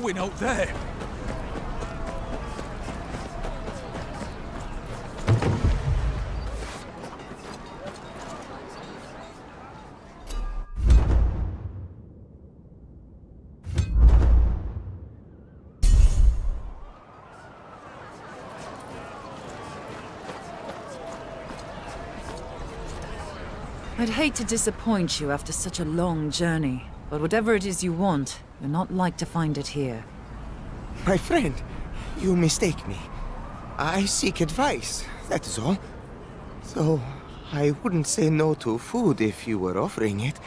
going out there? I'd hate to disappoint you after such a long journey, but whatever it is you want, you're not like to find it here. My friend, you mistake me. I seek advice, that is all. Though I wouldn't say no to food if you were offering it.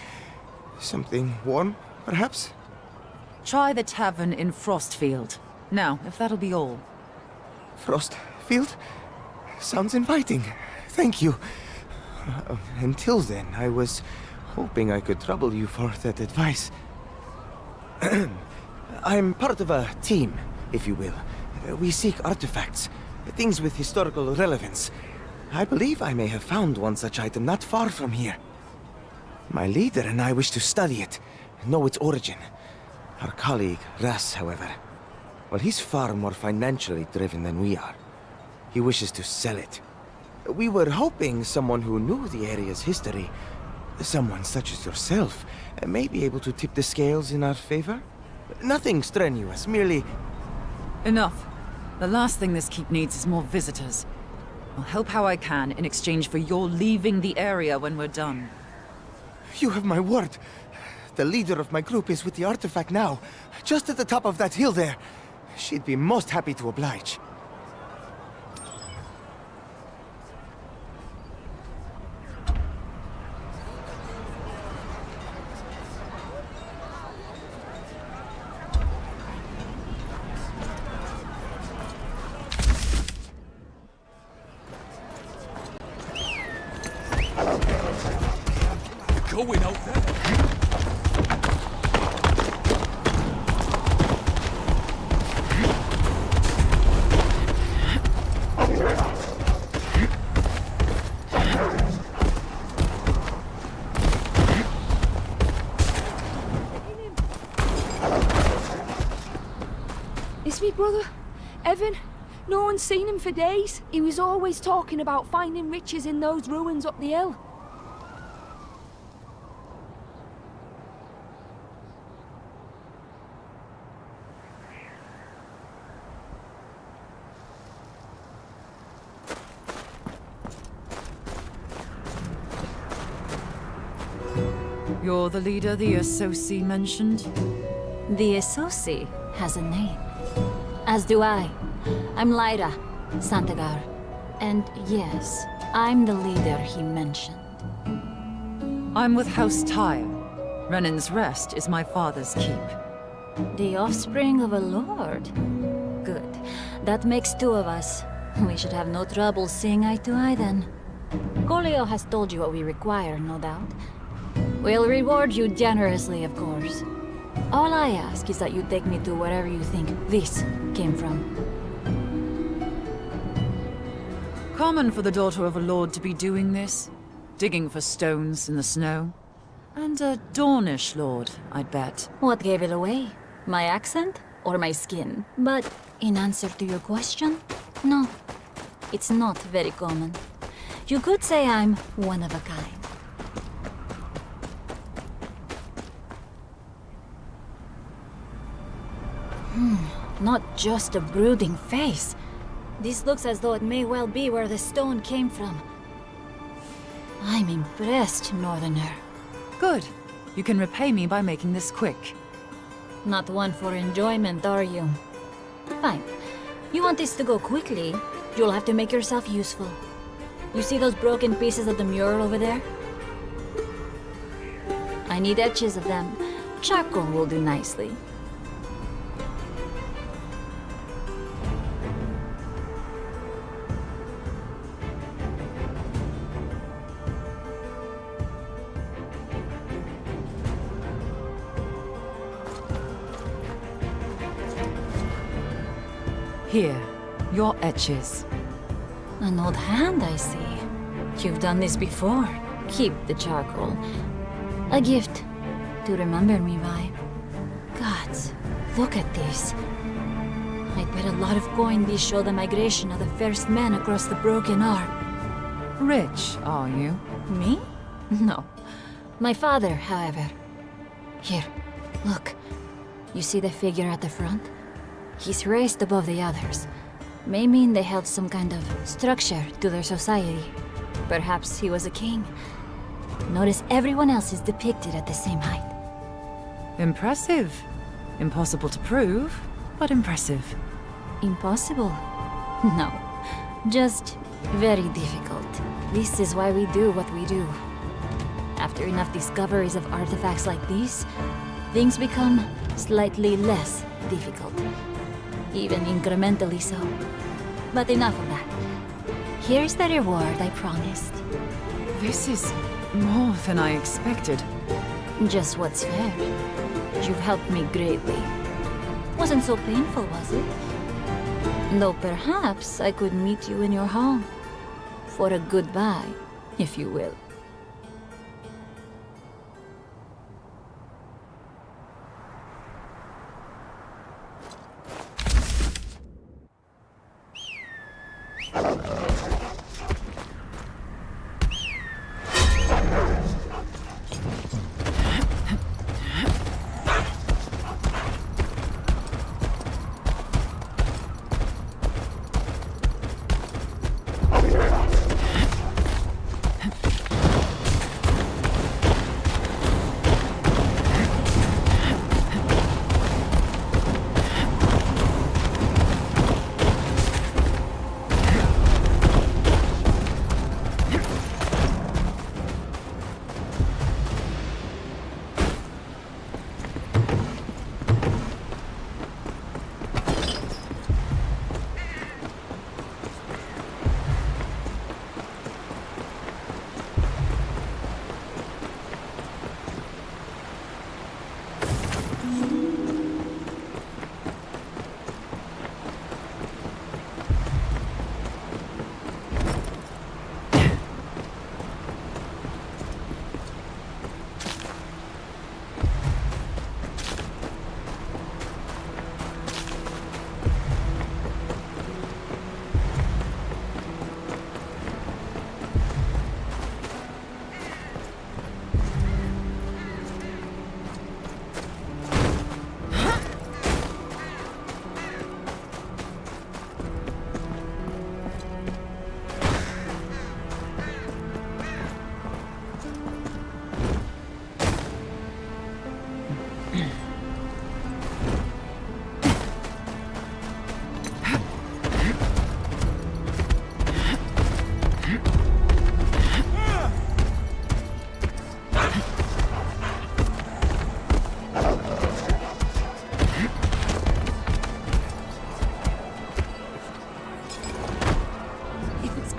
Something warm, perhaps? Try the tavern in Frostfield. Now, if that'll be all. Frostfield? Sounds inviting. Thank you. Until then, I was hoping I could trouble you for that advice. I'm part of a team, if you will. We seek artifacts, things with historical relevance. I believe I may have found one such item not far from here. My leader and I wish to study it, know its origin. Our colleague, Ras, however, well, he's far more financially driven than we are. He wishes to sell it. We were hoping someone who knew the area's history, someone such as yourself, may be able to tip the scales in our favor. Nothing strenuous, merely... Enough. The last thing this keep needs is more visitors. I'll help how I can in exchange for your leaving the area when we're done. You have my word. The leader of my group is with the artifact now, just at the top of that hill there. She'd be most happy to oblige. Going out there? It's me brother, Evan. No one's seen him for days. He was always talking about finding riches in those ruins up the hill. You're the leader the Associ mentioned? The Associ has a name. As do I. I'm Lyra, Santagar. And yes, I'm the leader he mentioned. I'm with House Tyre. Renan's Rest is my father's keep. The offspring of a lord? Good. That makes two of us. We should have no trouble seeing eye to eye then. Golio has told you what we require, no doubt. We'll reward you generously, of course. All I ask is that you take me to wherever you think this came from. Common for the daughter of a lord to be doing this. Digging for stones in the snow. And a Dornish lord, I'd bet. What gave it away? My accent or my skin? But in answer to your question, no. It's not very common. You could say I'm one of a kind. Not just a brooding face. This looks as though it may well be where the stone came from. I'm impressed, Northerner. Good. You can repay me by making this quick. Not one for enjoyment, are you? Fine. You want this to go quickly, you'll have to make yourself useful. You see those broken pieces of the mural over there? I need etches of them. Charcoal will do nicely. Here, your etches. An old hand, I see. You've done this before. Keep the charcoal. A gift to remember me by. Gods, Look at this. I'd bet a lot of coin these show the migration of the first men across the broken arm. Rich, are you? Me? No. My father, however. Here, look. You see the figure at the front? He's raised above the others. May mean they held some kind of structure to their society. Perhaps he was a king. Notice everyone else is depicted at the same height. Impressive. Impossible to prove, but impressive. Impossible? No. Just very difficult. This is why we do what we do. After enough discoveries of artifacts like these, things become slightly less difficult. Even incrementally so. But enough of that. Here's the reward I promised. This is more than I expected. Just what's fair. You've helped me greatly. Wasn't so painful, was it? Though perhaps I could meet you in your home. For a goodbye, if you will.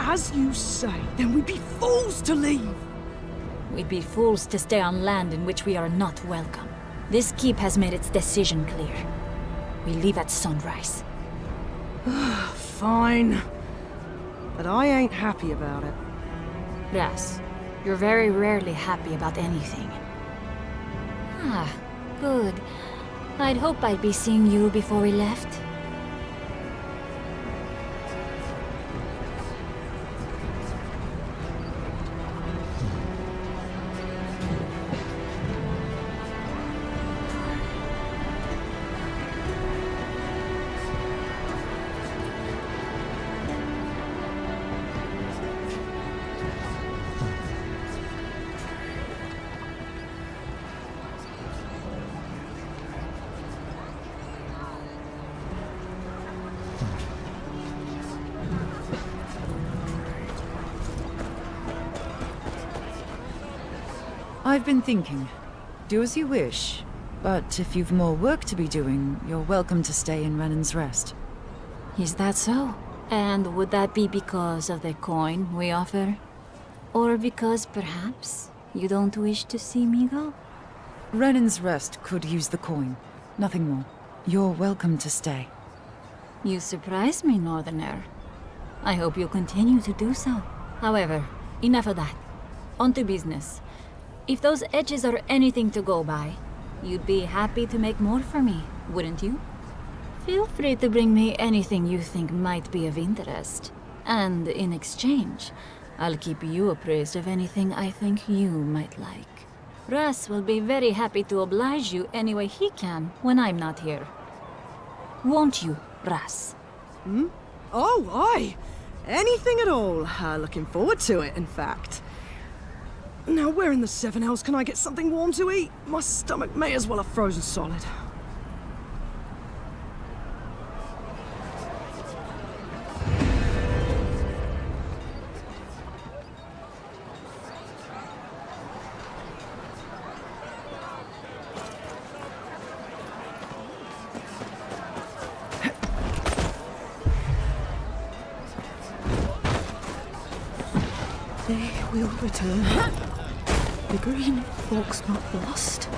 As you say, then we'd be fools to leave. We'd be fools to stay on land in which we are not welcome. This keep has made its decision clear. We leave at sunrise. Fine. But I ain't happy about it. Yes, you're very rarely happy about anything. Ah, good. I'd hoped I'd be seeing you before we left. I've been thinking. Do as you wish. But if you've more work to be doing, you're welcome to stay in Renan's Rest. Is that so? And would that be because of the coin we offer? Or because, perhaps, you don't wish to see me go? Renan's Rest could use the coin. Nothing more. You're welcome to stay. You surprise me, Northerner. I hope you'll continue to do so. However, enough of that. On to business. If those edges are anything to go by, you'd be happy to make more for me, wouldn't you? Feel free to bring me anything you think might be of interest. And in exchange, I'll keep you appraised of anything I think you might like. Russ will be very happy to oblige you any way he can when I'm not here. Won't you, Russ? Oh, aye. Anything at all. Looking forward to it, in fact. Now, where in the seven hells can I get something warm to eat? My stomach may as well have frozen solid. They will return. The green folk's not lost.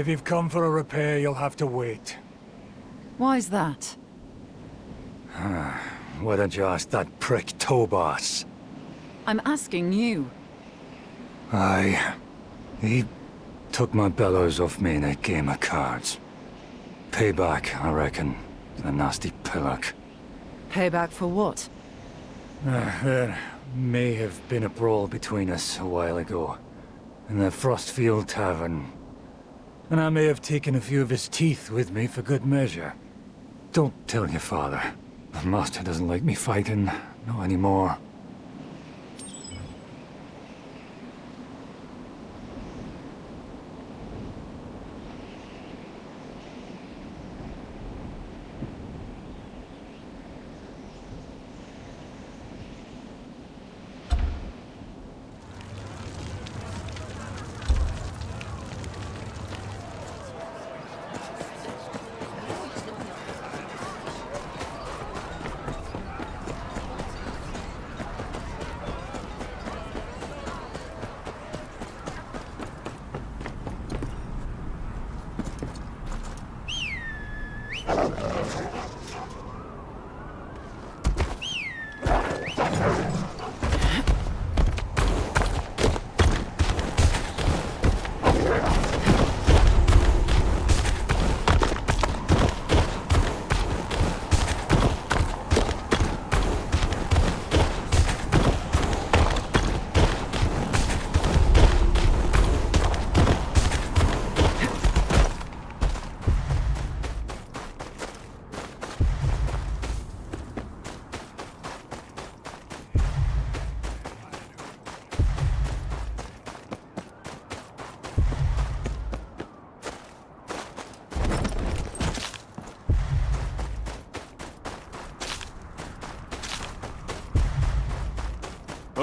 If you've come for a repair, you'll have to wait. Why's that? Why don't you ask that prick Tobas? I'm asking you. He took my bellows off me in a game of cards. Payback, I reckon. A nasty pillock. Payback for what? There may have been a brawl between us a while ago. In the Frostfield Tavern. And I may have taken a few of his teeth with me for good measure. Don't tell your father. The master doesn't like me fighting. Not anymore.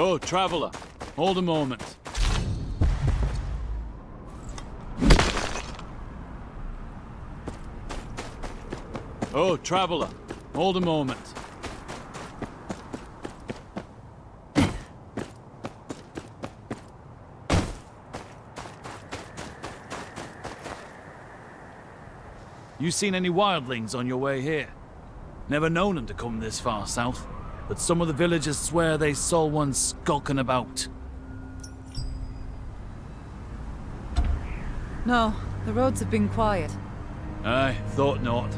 Oh, traveler, hold a moment. Oh, traveler, hold a moment. You seen any wildlings on your way here? Never known them to come this far south. But some of the villagers swear they saw one skulking about. No, the roads have been quiet. Aye, thought not.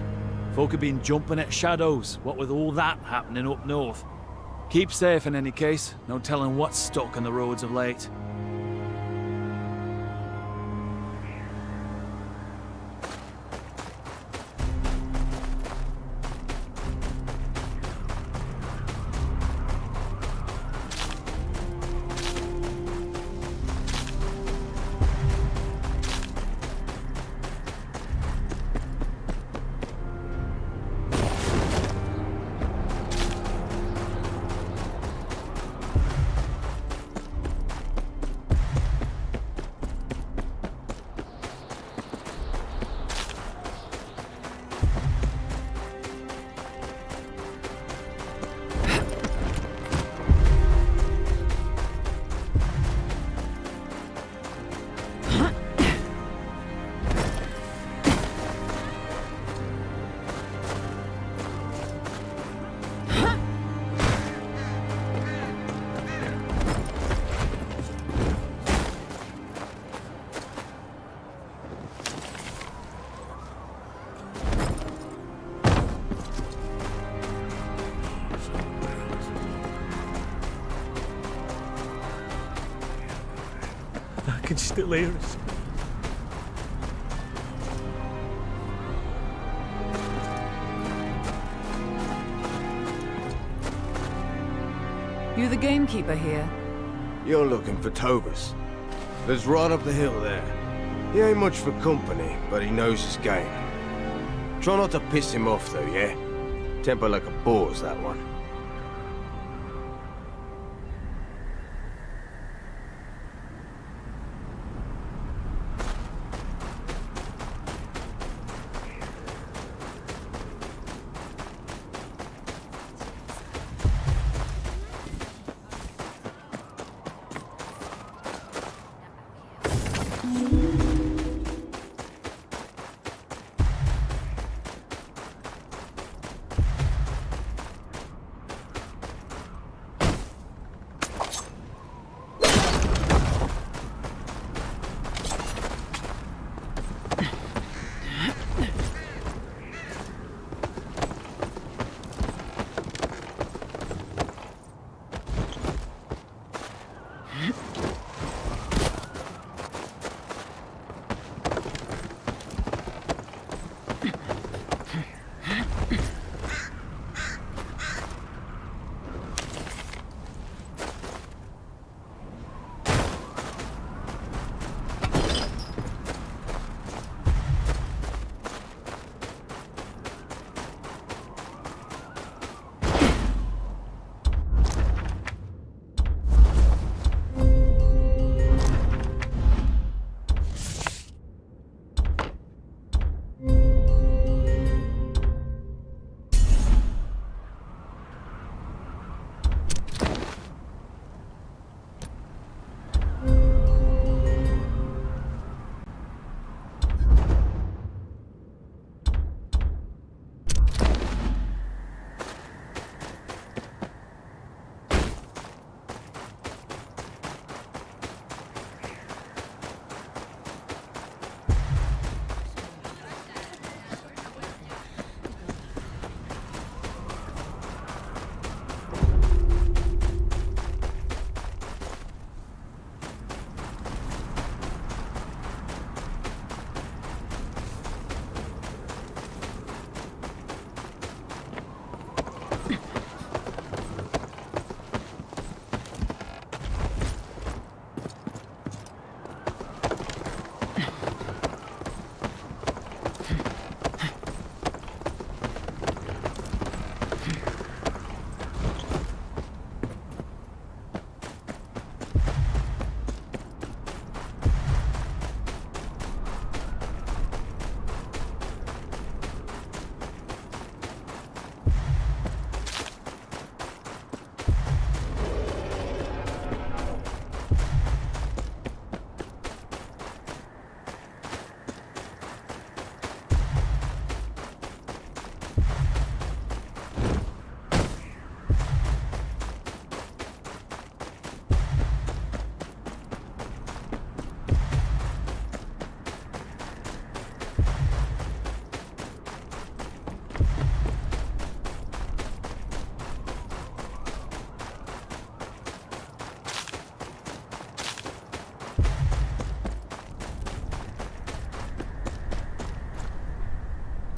Folk have been jumping at shadows, what with all that happening up north. Keep safe in any case, no telling what's stuck on the roads of late. I can still hear us. You the gamekeeper here? You're looking for Tobas. Lives right up the hill there. He ain't much for company, but he knows his game. Try not to piss him off though, yeah? Temper like a boar's, that one.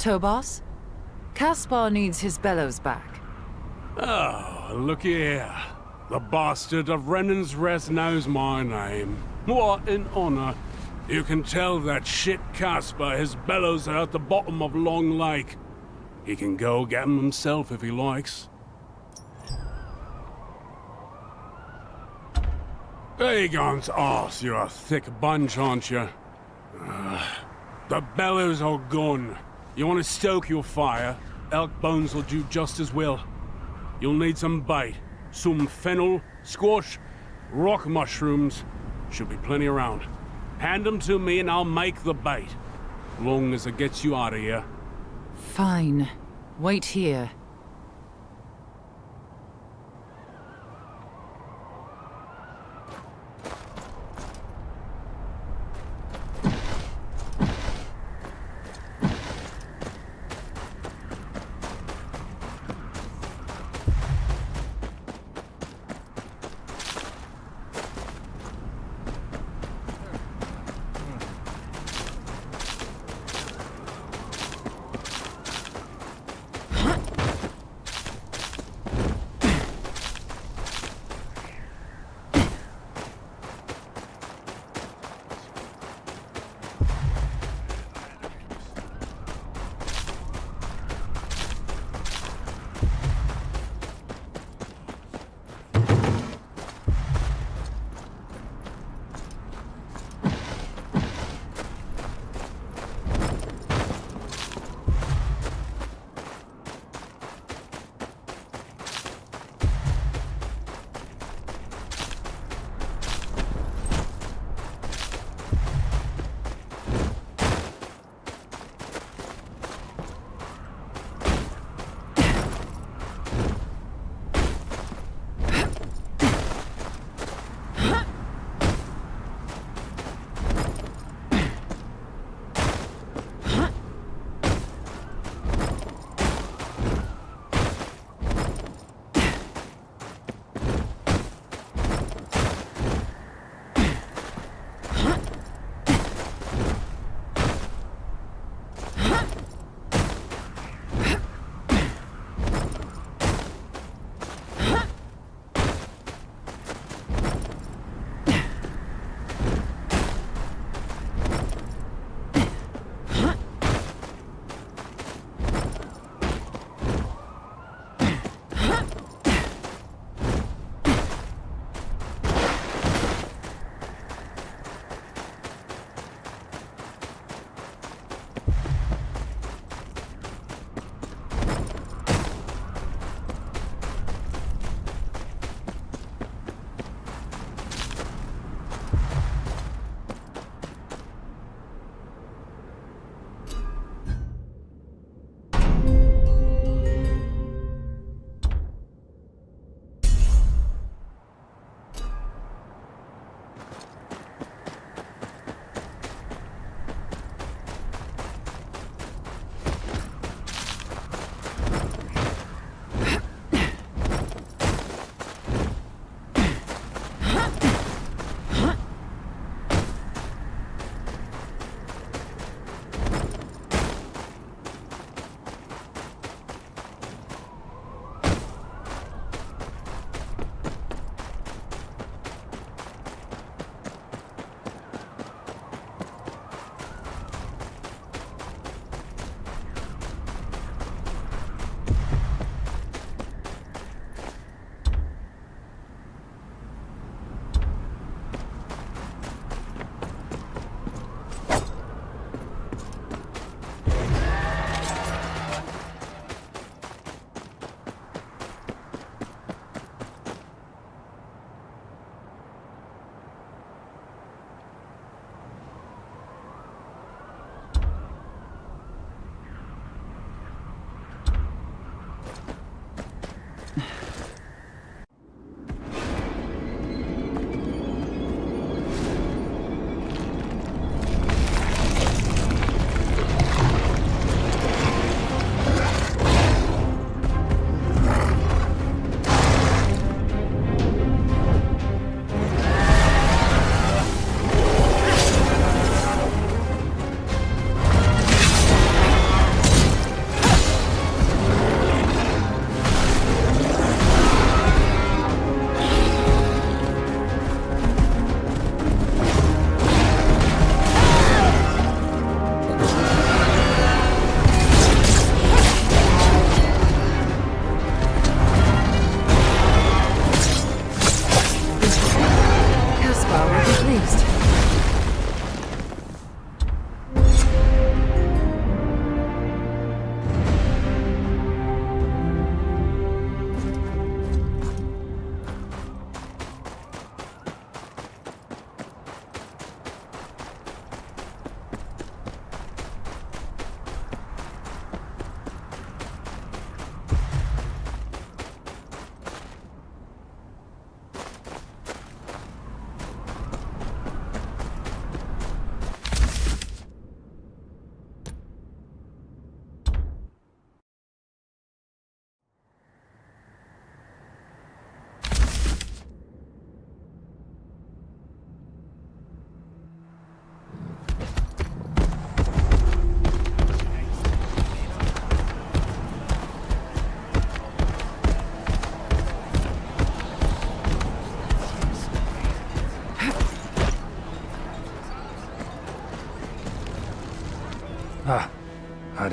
Tobos? Caspar needs his bellows back. Oh, looky here. The bastard of Renan's Rest knows my name. What an honor. You can tell that shit Caspar his bellows are at the bottom of Long Lake. He can go get 'em himself if he likes. Aegon's arse, you're a thick bunch, aren't you? The bellows are gone. You want to stoke your fire? Elk bones will do just as well. You'll need some bait. Some fennel, squash, rock mushrooms. Should be plenty around. Hand them to me and I'll make the bait. Long as it gets you out of here. Fine. Wait here.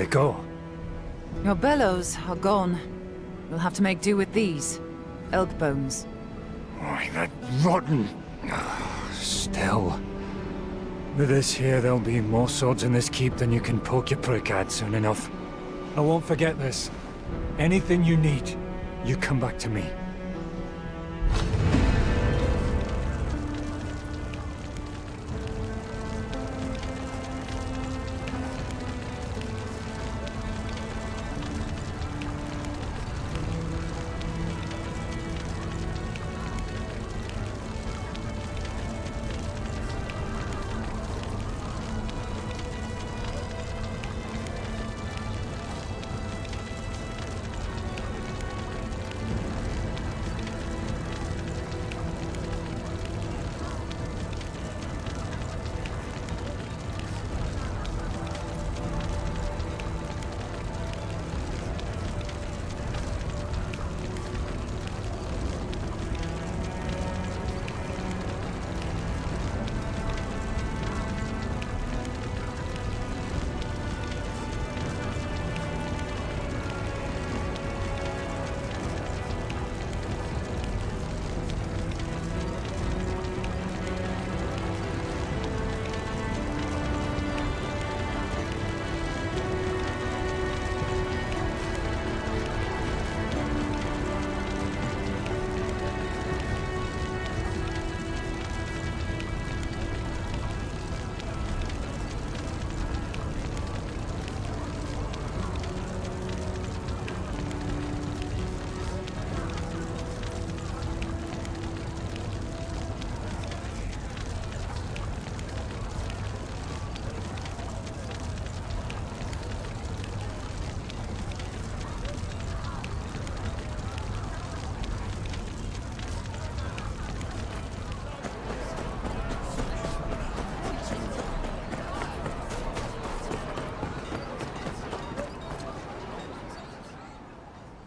Where'd it go? Your bellows are gone. We'll have to make do with these. Elk bones. Why, that rotten... Still. With this here, there'll be more swords in this keep than you can poke your prick at soon enough. I won't forget this. Anything you need, you come back to me.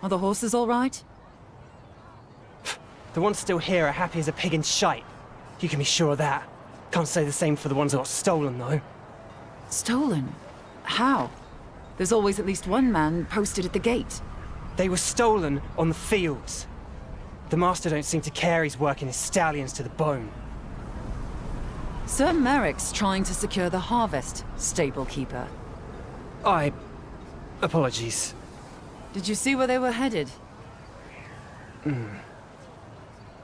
Are the horses all right? The ones still here are happy as a pig in shite. You can be sure of that. Can't say the same for the ones that got stolen, though. Stolen? How? There's always at least one man posted at the gate. They were stolen on the fields. The master don't seem to care he's working his stallions to the bone. Sir Merrick's trying to secure the harvest, stable keeper. Apologies. Did you see where they were headed?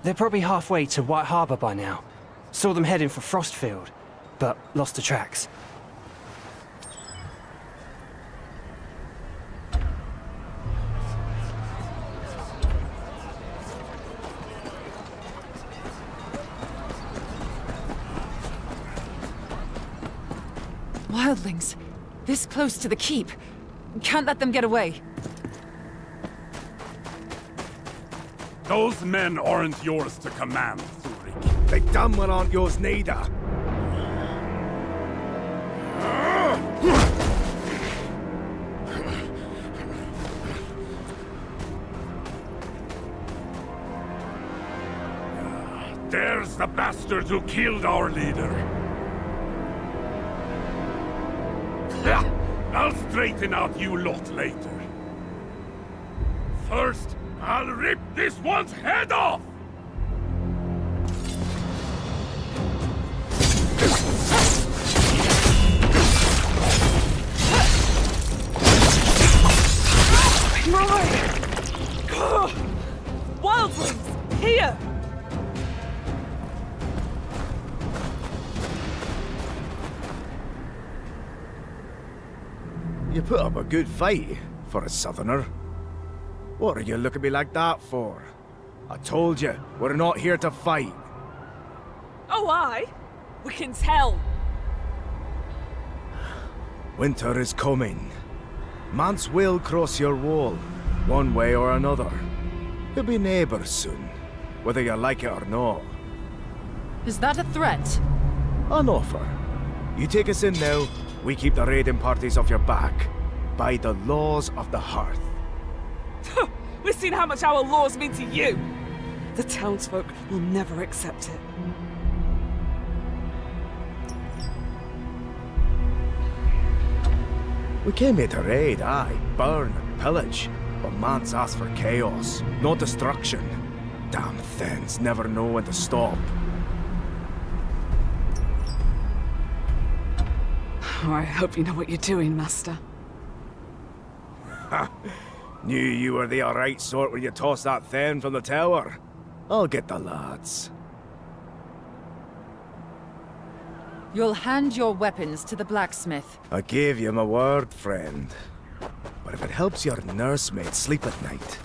They're probably halfway to White Harbour by now. Saw them heading for Frostfield, but lost the tracks. Wildlings! This close to the keep. Can't let them get away. Those men aren't yours to command, Thuric. They damn well aren't yours neither. There's the bastard who killed our leader. I'll straighten out you lot later. First, I'll rip this one's head off! Wildlings! Here! You put up a good fight for a southerner. What are you looking at me like that for? I told you, we're not here to fight. Oh, aye? We can tell. Winter is coming. Mance will cross your wall, one way or another. You'll be neighbours soon, whether you like it or not. Is that a threat? An offer. You take us in now, we keep the raiding parties off your back. By the laws of the hearth. We've seen how much our laws mean to you. The townsfolk will never accept it. We came here to raid, aye, burn and pillage. But man's asked for chaos, no destruction. Damn things never know when to stop. Oh, I hope you know what you're doing, Master. Ha! Knew you were the alright sort when you tossed that Then from the tower. I'll get the lads. You'll hand your weapons to the blacksmith. I gave you my word, friend. But if it helps your nursemaid sleep at night...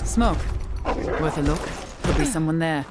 Smoke. Worth a look. Could be someone there.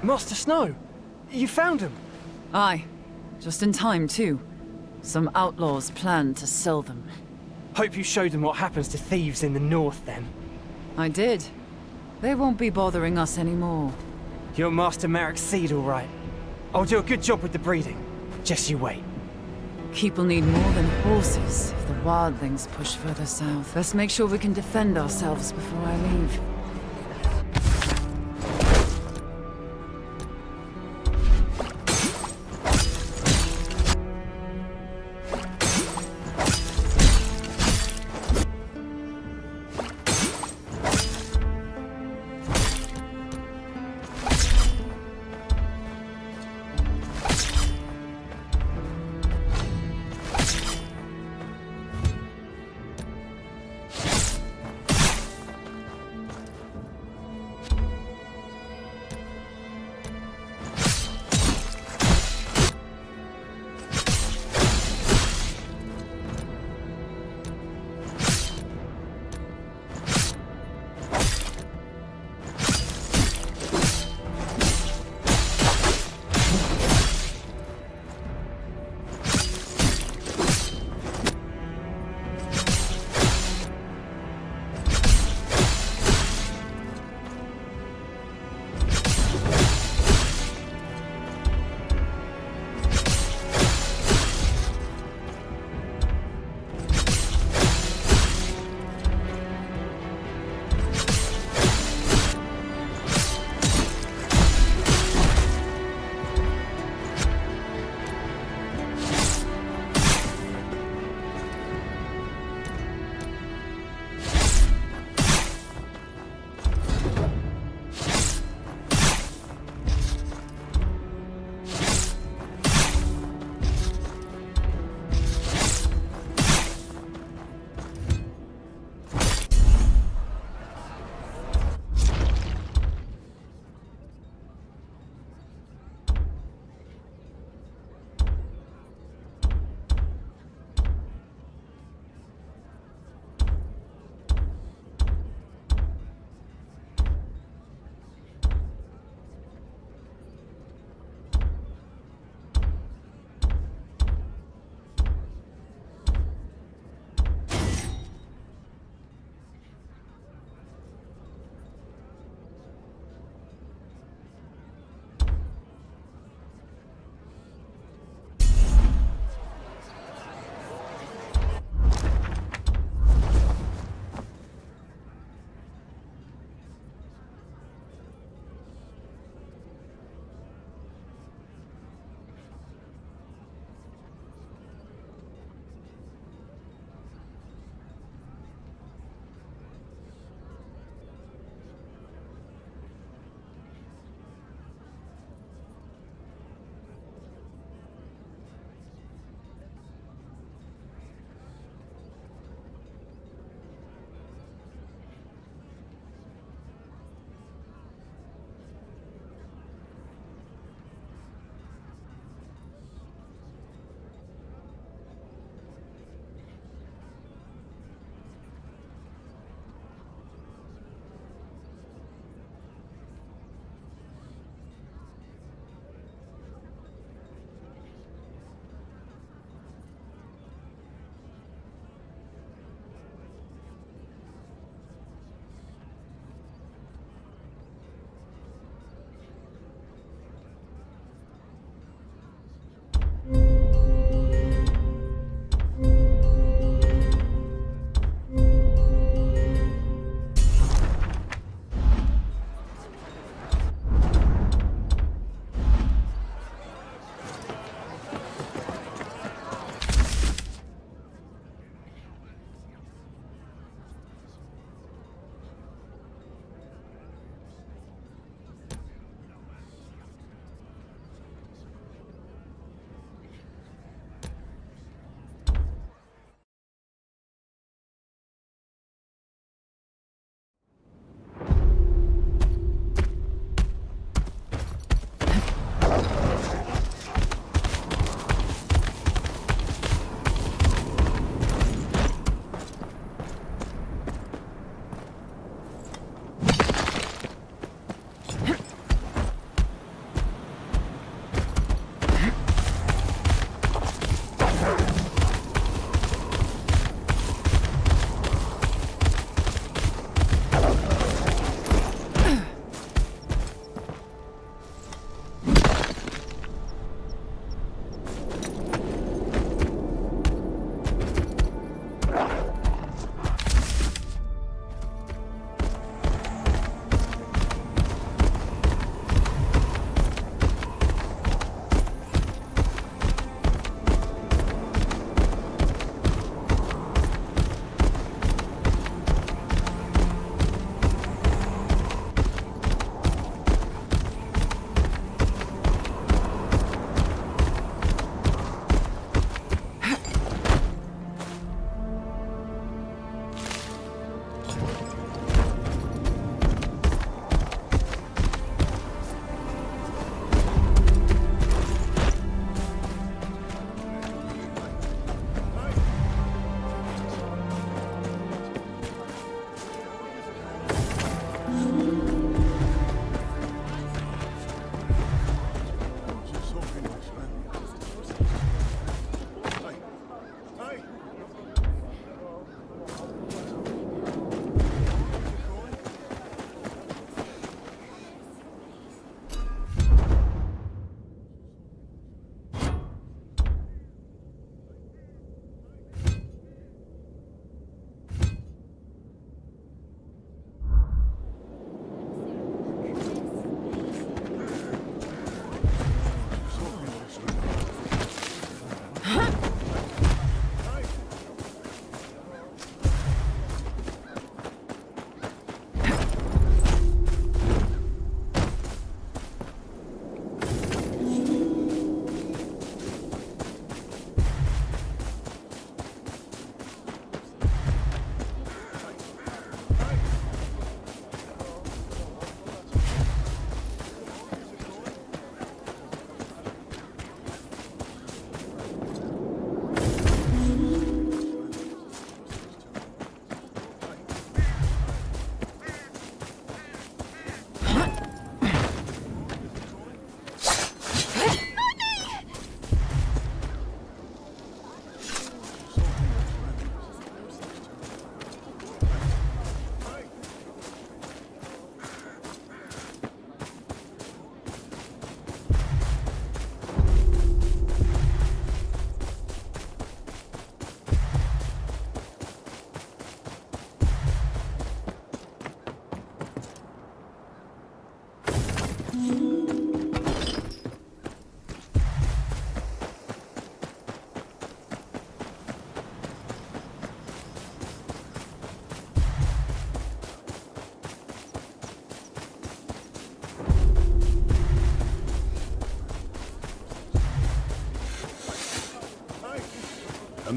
Master Snow! You found him! Aye. Just in time, too. Some outlaws plan to sell them. Hope you showed them what happens to thieves in the north, then. I did. They won't be bothering us anymore. You're Master Merrick's seed, all right. I'll do a good job with the breeding. Just you wait. People need more than horses if the wildlings push further south. Let's make sure we can defend ourselves before I leave.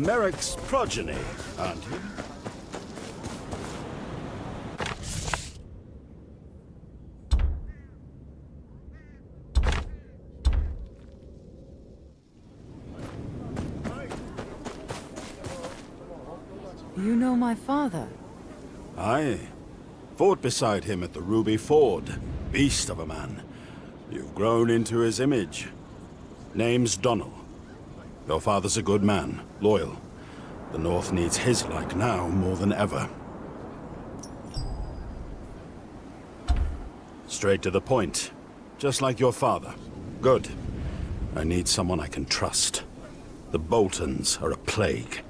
Merrick's progeny, aren't you? You know my father? Aye. Fought beside him at the Ruby Ford. Beast of a man. You've grown into his image. Name's Donnell. Your father's a good man, loyal. The North needs his like now more than ever. Straight to the point. Just like your father. Good. I need someone I can trust. The Boltons are a plague,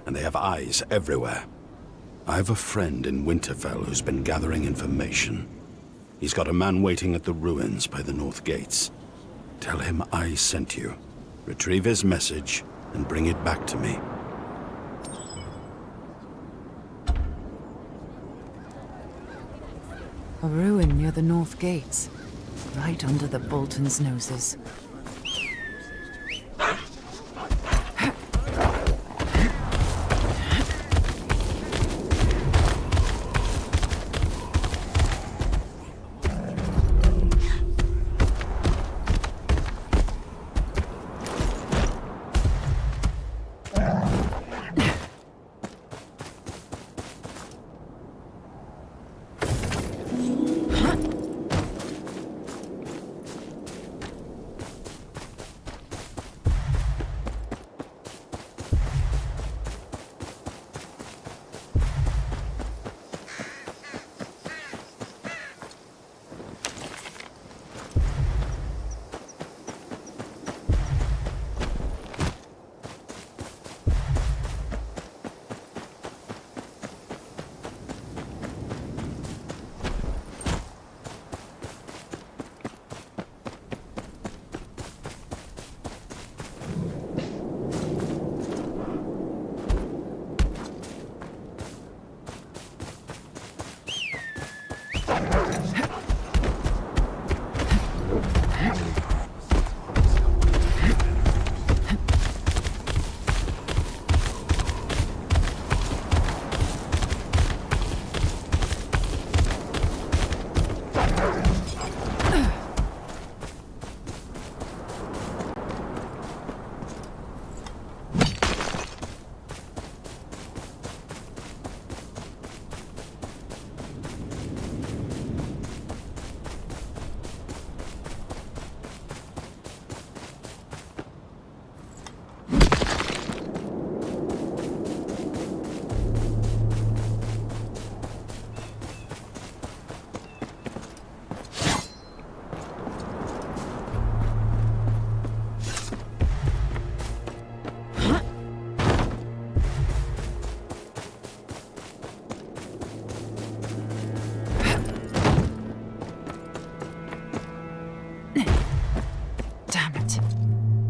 and they have eyes everywhere. I've a friend in Winterfell who's been gathering information. He's got a man waiting at the ruins by the North Gates. Tell him I sent you. Retrieve his message and bring it back to me. A ruin near the North Gates, right under the Boltons' noses.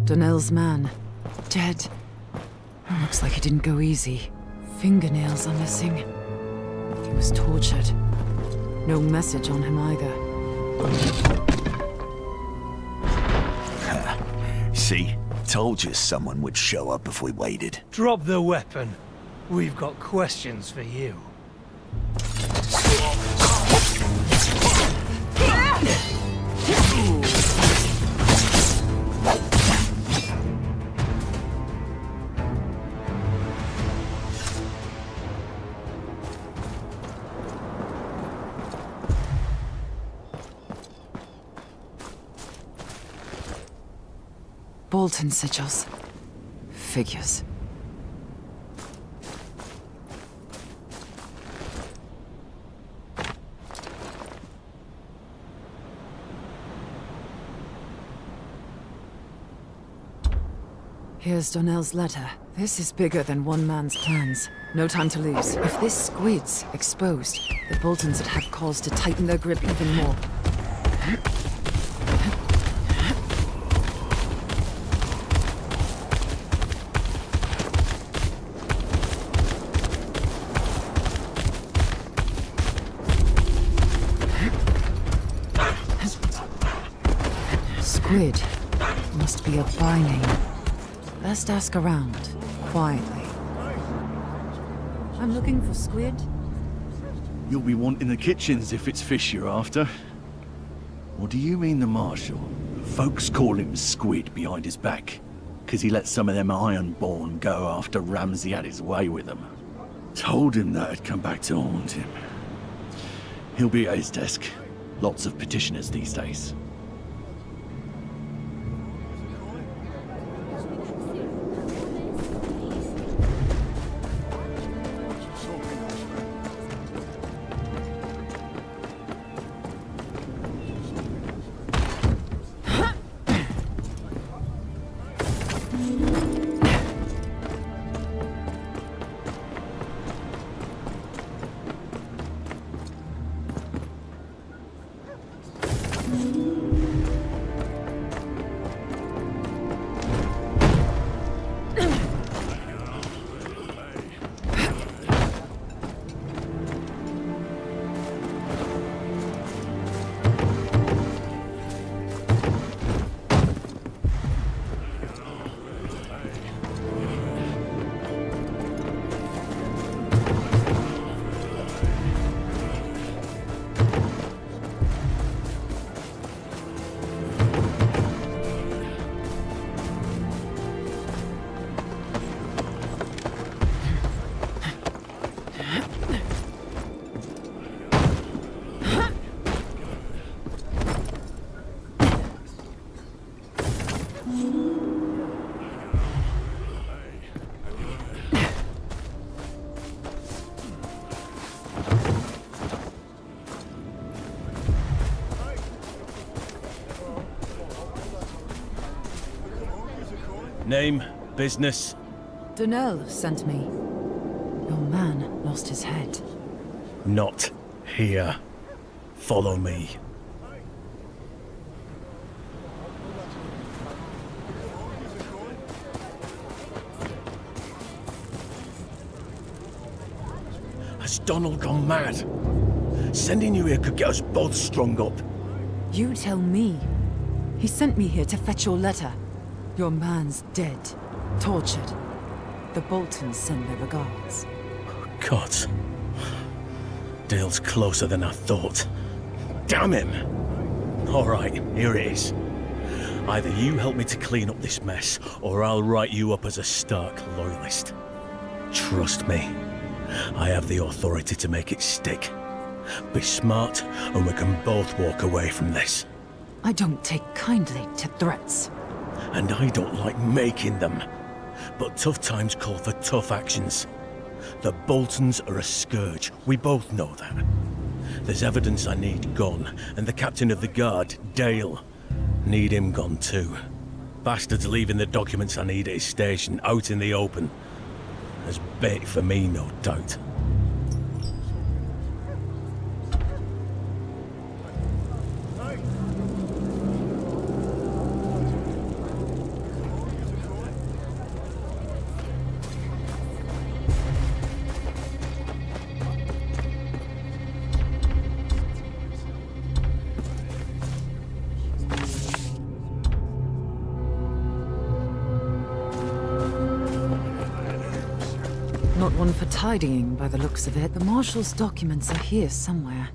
Donnell's man. Dead. Looks like he didn't go easy. Fingernails are missing. He was tortured. No message on him either. See? Told you someone would show up if we waited. Drop the weapon. We've got questions for you. Bolton sigils. Figures. Here's Donnell's letter. This is bigger than one man's plans. No time to lose. If this squid's exposed, the Boltons would have cause to tighten their grip even more. Squid must be a by name. Best ask around, quietly. I'm looking for squid. You'll be wanting the kitchens if it's fish you're after. Or do you mean the Marshal? Folks call him Squid behind his back, 'cause he let some of them Ironborn go after Ramsay had his way with them. Told him that had come back to haunt him. He'll be at his desk. Lots of petitioners these days. Name, business. Donnell sent me. Your man lost his head. Not here. Follow me. Has Donald gone mad? Sending you here could get us both strung up. You tell me. He sent me here to fetch your letter. Your man's dead. Tortured. The Boltons send their regards. God. Dale's closer than I thought. Damn him! Alright, here it is. Either you help me to clean up this mess, or I'll write you up as a Stark loyalist. Trust me. I have the authority to make it stick. Be smart, and we can both walk away from this. I don't take kindly to threats. And I don't like making them. But tough times call for tough actions. The Boltons are a scourge. We both know that. There's evidence I need gone, and the captain of the guard, Dale, need him gone too. Bastard's leaving the documents I need at his station out in the open. There's bait for me, no doubt. Not one for tidying, by the looks of it. The Marshal's documents are here somewhere.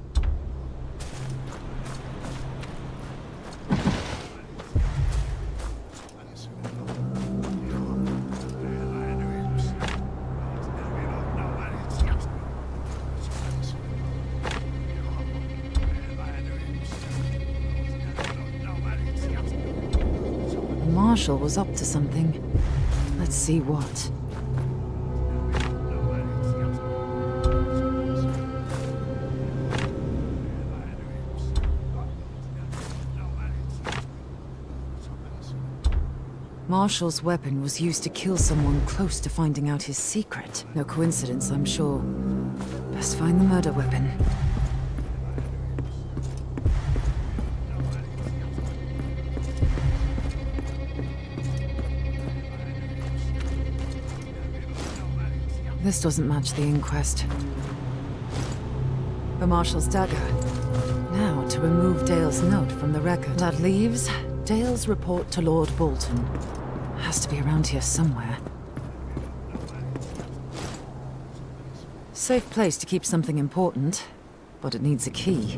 The Marshal was up to something. Let's see what. Marshall's weapon was used to kill someone close to finding out his secret. No coincidence, I'm sure. Best find the murder weapon. This doesn't match the inquest. The Marshal's dagger. Now to remove Dale's note from the record. That leaves Dale's report to Lord Bolton. Has to be around here somewhere. Safe place to keep something important, but it needs a key.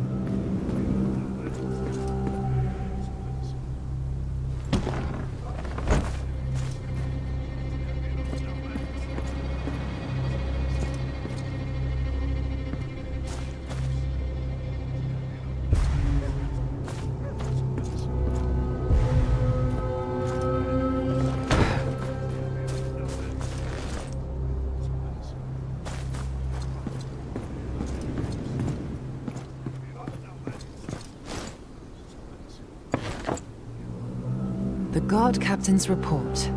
The guard captain's report.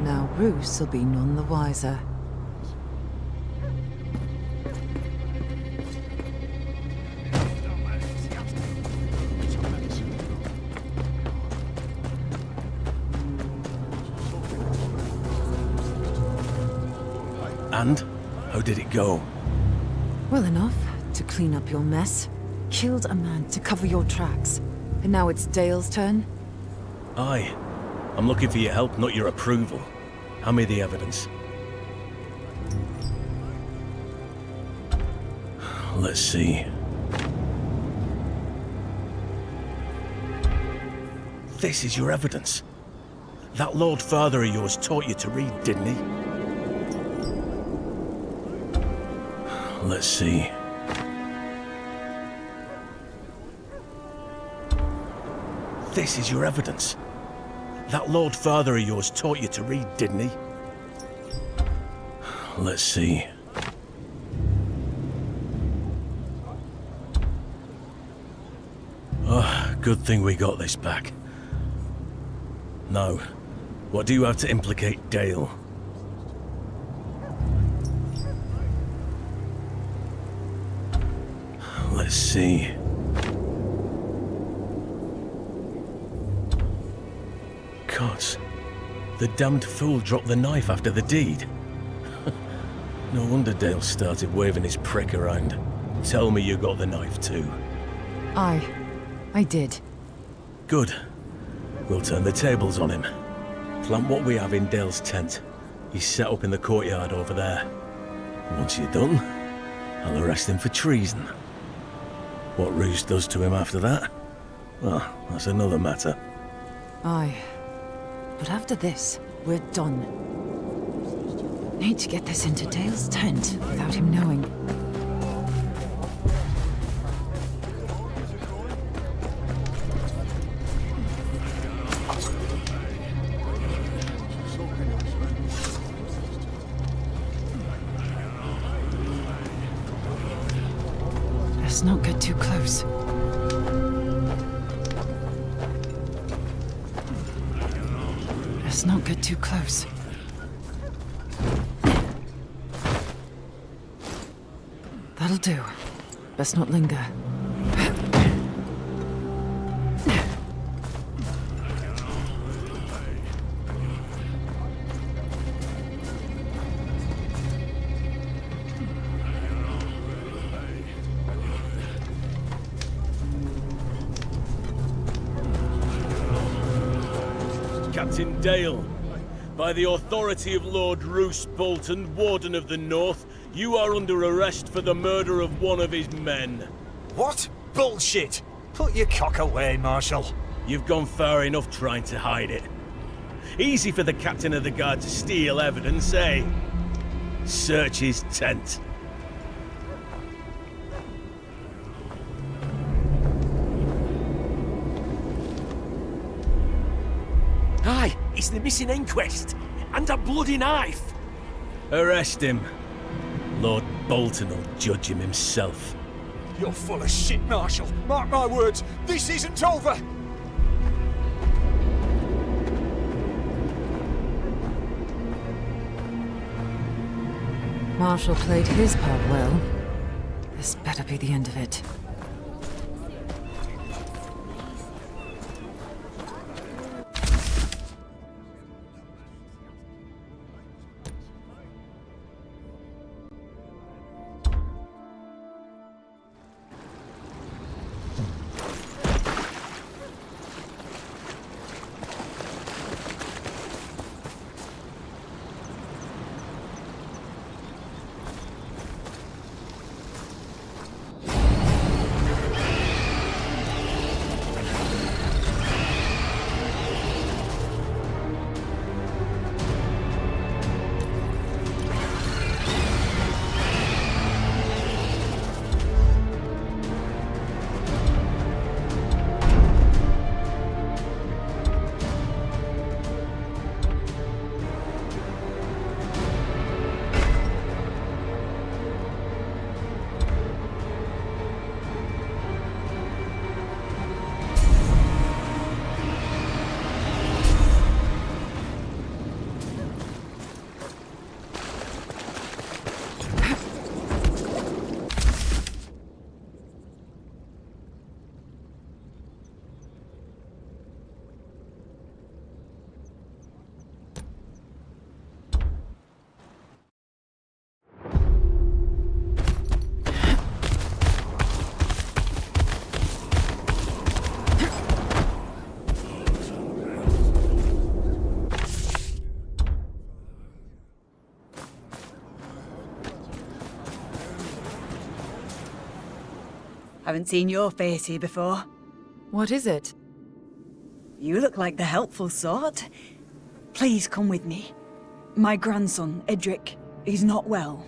Now Roos will be none the wiser. And? How did it go? Well enough to clean up your mess. Killed a man to cover your tracks. And now it's Dale's turn? Aye. I'm looking for your help, not your approval. Hand me the evidence. Let's see. This is your evidence. That Lord Father of yours taught you to read, didn't he? Let's see. This is your evidence. That Lord Father of yours taught you to read, didn't he? Let's see. Oh, good thing we got this back. Now, what do you have to implicate Dale? Let's see. Gods, the damned fool dropped the knife after the deed. No wonder Dale started waving his prick around. Tell me you got the knife too. I did. Good. We'll turn the tables on him. Plant what we have in Dale's tent. He's set up in the courtyard over there. Once you're done, I'll arrest him for treason. What Roos does to him after that? Well, that's another matter. Aye. But after this, we're done. Need to get this into Dale's tent without him knowing. Let's not get too close. Let's not get too close. That'll do. Best not linger. Captain Dale, by the authority of Lord Roose Bolton, Warden of the North, you are under arrest for the murder of one of his men. What? Bullshit! Put your cock away, Marshal. You've gone far enough trying to hide it. Easy for the captain of the guard to steal evidence, eh? Search his tent. Aye, it's the missing inquest. And a bloody knife. Arrest him. Lord Bolton will judge him himself. You're full of shit, Marshal. Mark my words, this isn't over. Marshall played his part well. This better be the end of it. Haven't seen your face here before. What is it? You look like the helpful sort. Please come with me. My grandson, Edric, he's not well.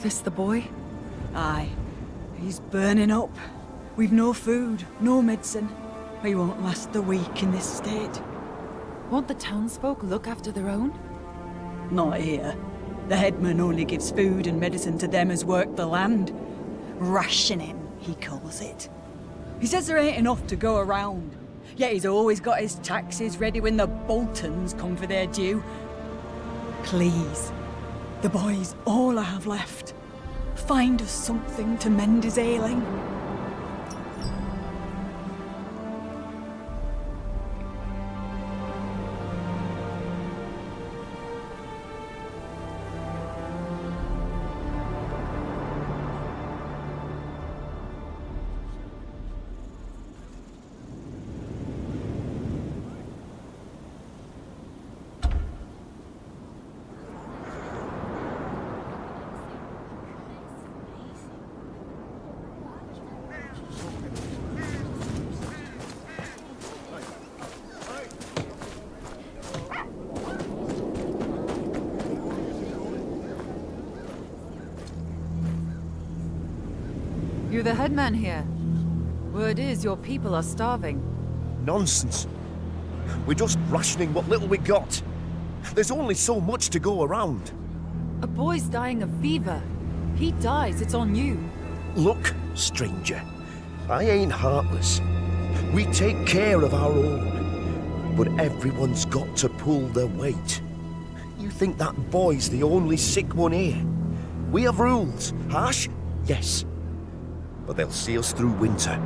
This the boy? Aye. He's burning up. We've no food, no medicine. We won't last the week in this state. Won't the townsfolk look after their own? Not here. The headman only gives food and medicine to them as work the land. Rationing, he calls it. He says there ain't enough to go around. Yet he's always got his taxes ready when the Boltons come for their due. Please, the boy's all I have left. Find us something to mend his ailing. You the headman here? Word is your people are starving. Nonsense. We're just rationing what little we got. There's only so much to go around. A boy's dying of fever. He dies, it's on you. Look, stranger, I ain't heartless. We take care of our own. But everyone's got to pull their weight. You think that boy's the only sick one here? We have rules. Harsh? Yes. But they'll see us through winter.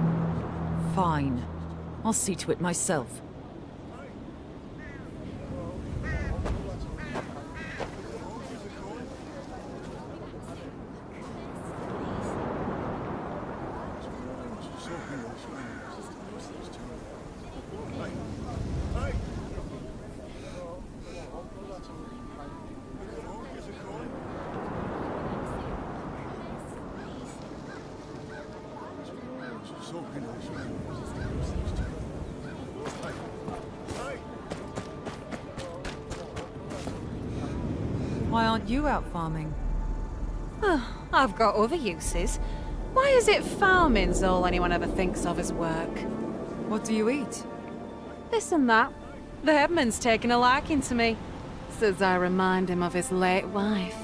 Fine. I'll see to it myself. Why aren't you out farming? I've got other uses. Why is it farming's all anyone ever thinks of as work? What do you eat? This and that. The headman's taken a liking to me. Says I remind him of his late wife.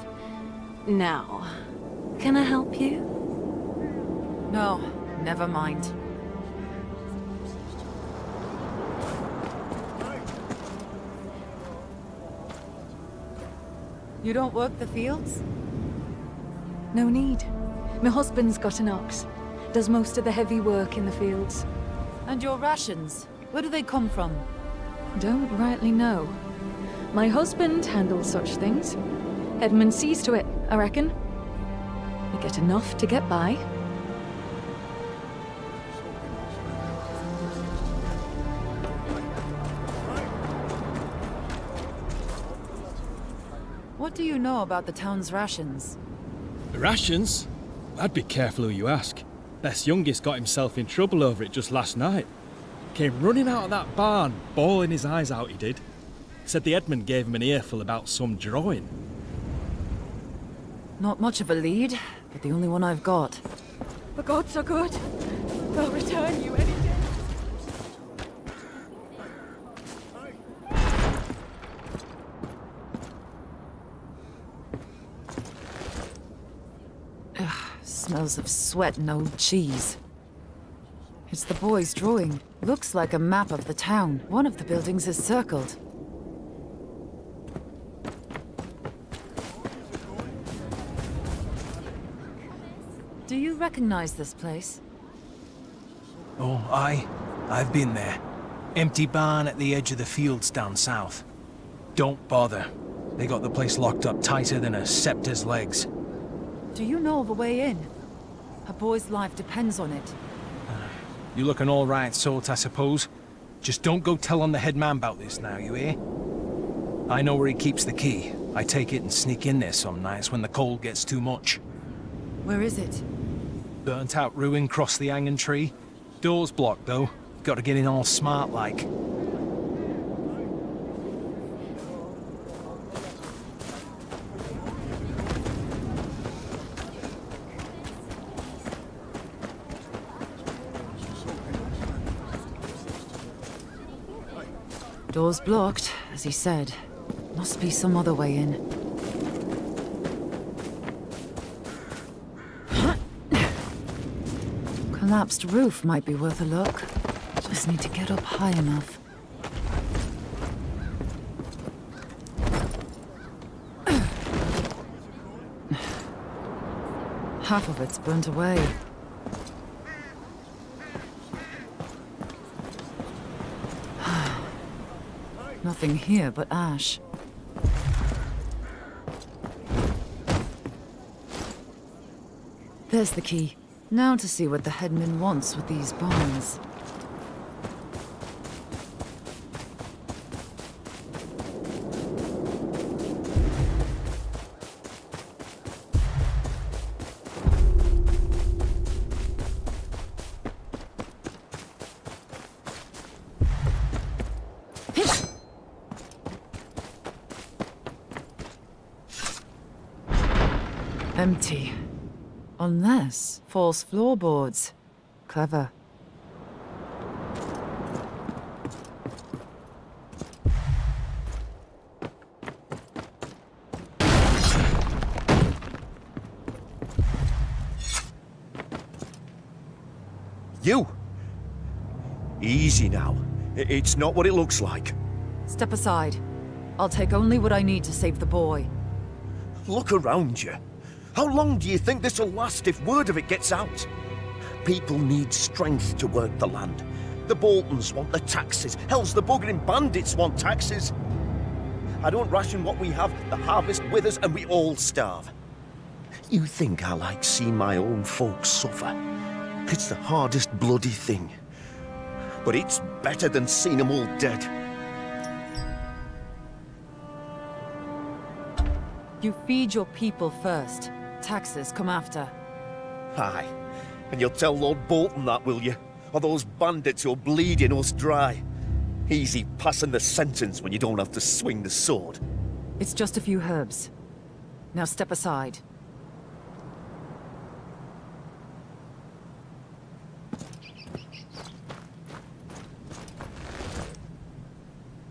Now, can I help you? No, never mind. You don't work the fields? No need. My husband's got an ox. Does most of the heavy work in the fields. And your rations? Where do they come from? Don't rightly know. My husband handles such things. Headman sees to it, I reckon. We get enough to get by. What do you know about the town's rations? The rations? I'd be careful who you ask. Beth's youngest got himself in trouble over it just last night. Came running out of that barn, bawling his eyes out, he did. Said the headman gave him an earful about some drawing. Not much of a lead, but the only one I've got. The gods are good. They'll return you any day. Smells of sweat and old cheese. It's the boy's drawing. Looks like a map of the town. One of the buildings is circled. Do you recognize this place? Oh, aye. I've been there. Empty barn at the edge of the fields down south. Don't bother. They got the place locked up tighter than a scepter's legs. Do you know of a way in? A boy's life depends on it. You look an all-right sort, I suppose. Just don't go tell on the head man about this now, you hear? I know where he keeps the key. I take it and sneak in there some nights when the cold gets too much. Where is it? Burnt out ruin across the hanging tree. Door's blocked, though. Got to get in all smart like. Door's blocked, as he said. Must be some other way in. Collapsed roof might be worth a look. Just need to get up high enough. Half of it's burnt away. Nothing here but ash. There's the key. Now to see what the headman wants with these barns. Empty. Unless false floorboards. Clever. You! Easy now. It's not what it looks like. Step aside. I'll take only what I need to save the boy. Look around you. How long do you think this'll last if word of it gets out? People need strength to work the land. The Boltons want the taxes. Hell's the buggering bandits want taxes. I don't ration what we have, the harvest withers, and we all starve. You think I like seeing my own folks suffer? It's the hardest bloody thing. But it's better than seeing them all dead. You feed your people first. Taxes come after. Aye. And you'll tell Lord Bolton that, will you? Or those bandits who're bleeding us dry? Easy passing the sentence when you don't have to swing the sword. It's just a few herbs. Now step aside.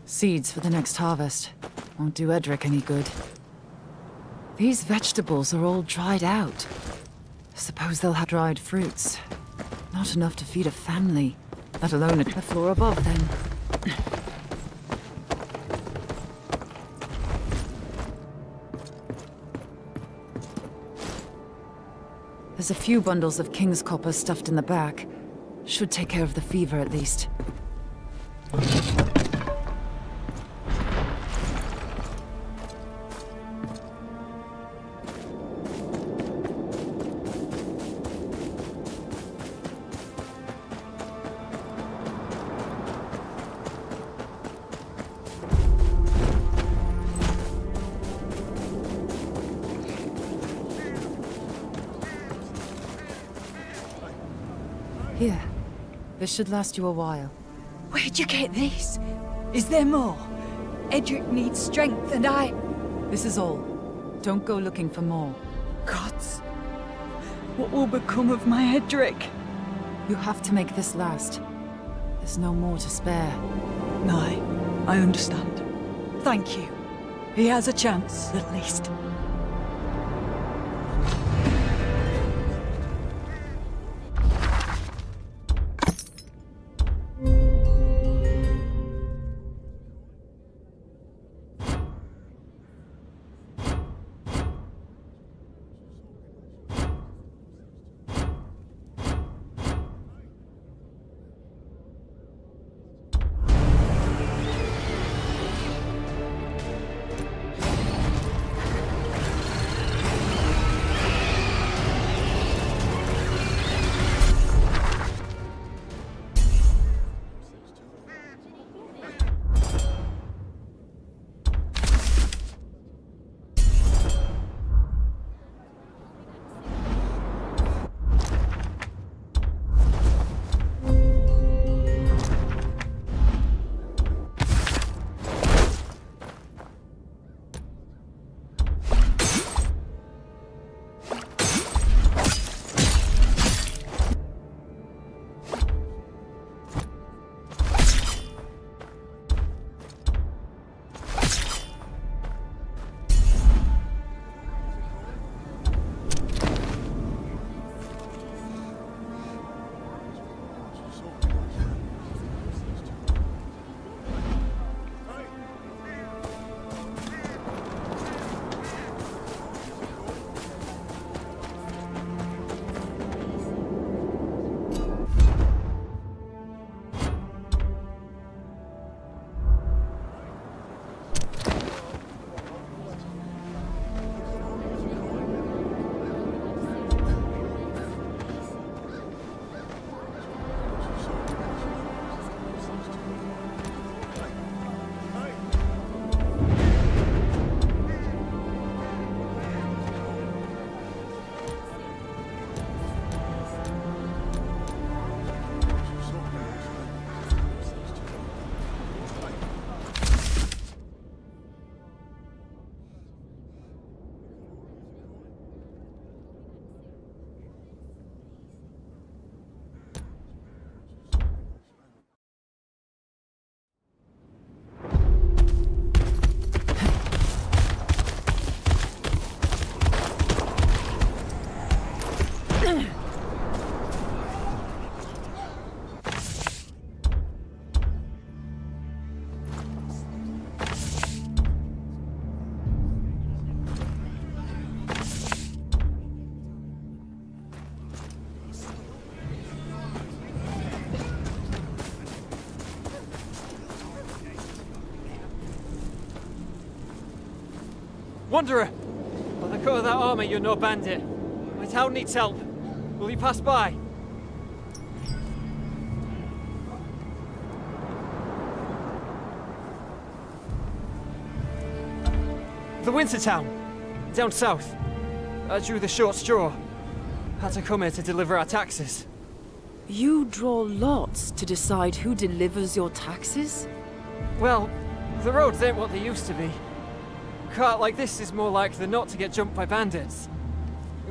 Seeds for the next harvest. Won't do Edric any good. These vegetables are all dried out. Suppose they'll have dried fruits. Not enough to feed a family, let alone the floor above them. There's a few bundles of king's copper stuffed in the back. Should take care of the fever at least. Here. This should last you a while. Where'd you get this? Is there more? Edric needs strength and I... This is all. Don't go looking for more. Gods. What will become of my Edric? You have to make this last. There's no more to spare. Aye, I understand. Thank you. He has a chance, at least. Wanderer! By the cut of that armor, you're no bandit. My town needs help. Will you pass by? The Winter Town. Down south. I drew the short straw. Had to come here to deliver our taxes. You draw lots to decide who delivers your taxes? Well, the roads ain't what they used to be. A cart like this is more likely than not to get jumped by bandits.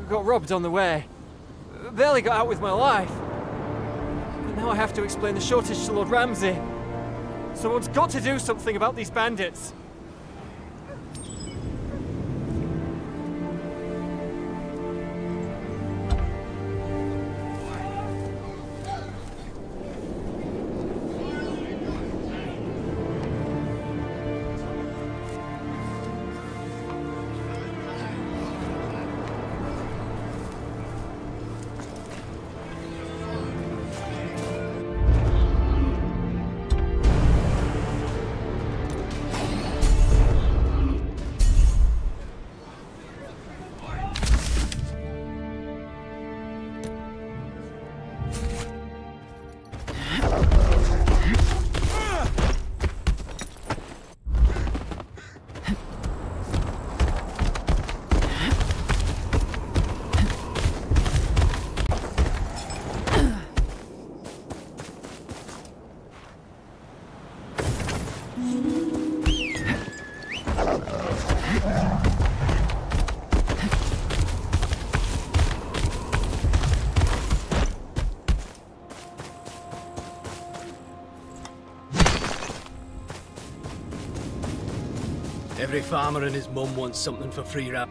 Got robbed on the way. Barely got out with my life. But now I have to explain the shortage to Lord Ramsay. Someone's got to do something about these bandits. Every farmer and his mum wants something for free rap.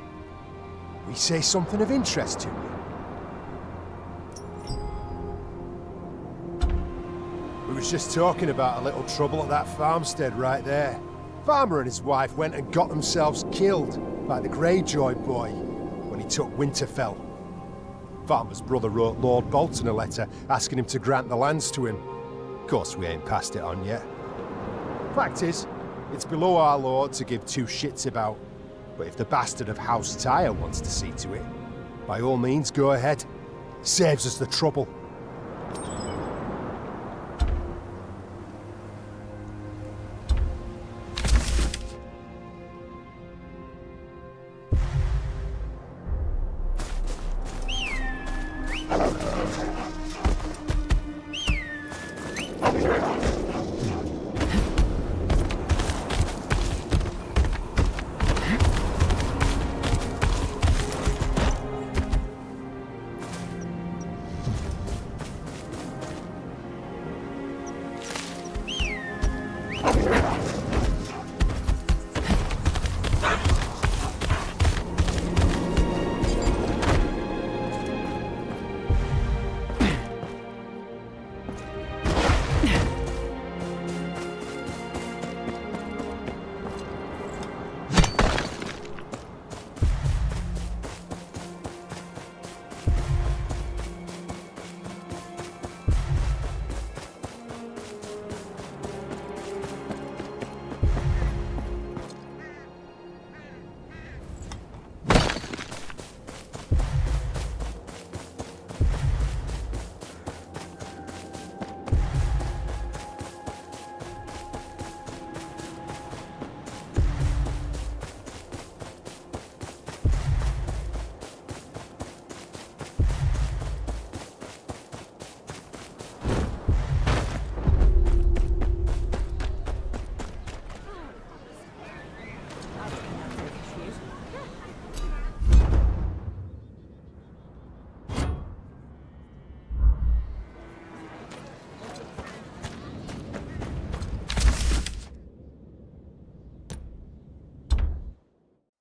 We say something of interest to you. We was just talking about a little trouble at that farmstead right there. Farmer and his wife went and got themselves killed by the Greyjoy boy when he took Winterfell. Farmer's brother wrote Lord Bolton a letter asking him to grant the lands to him. Of course, we ain't passed it on yet. Fact is, it's below our lord to give two shits about. But if the bastard of House Tyre wants to see to it, by all means, go ahead. Saves us the trouble.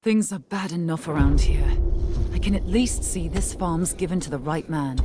Things are bad enough around here. I can at least see this farm's given to the right man.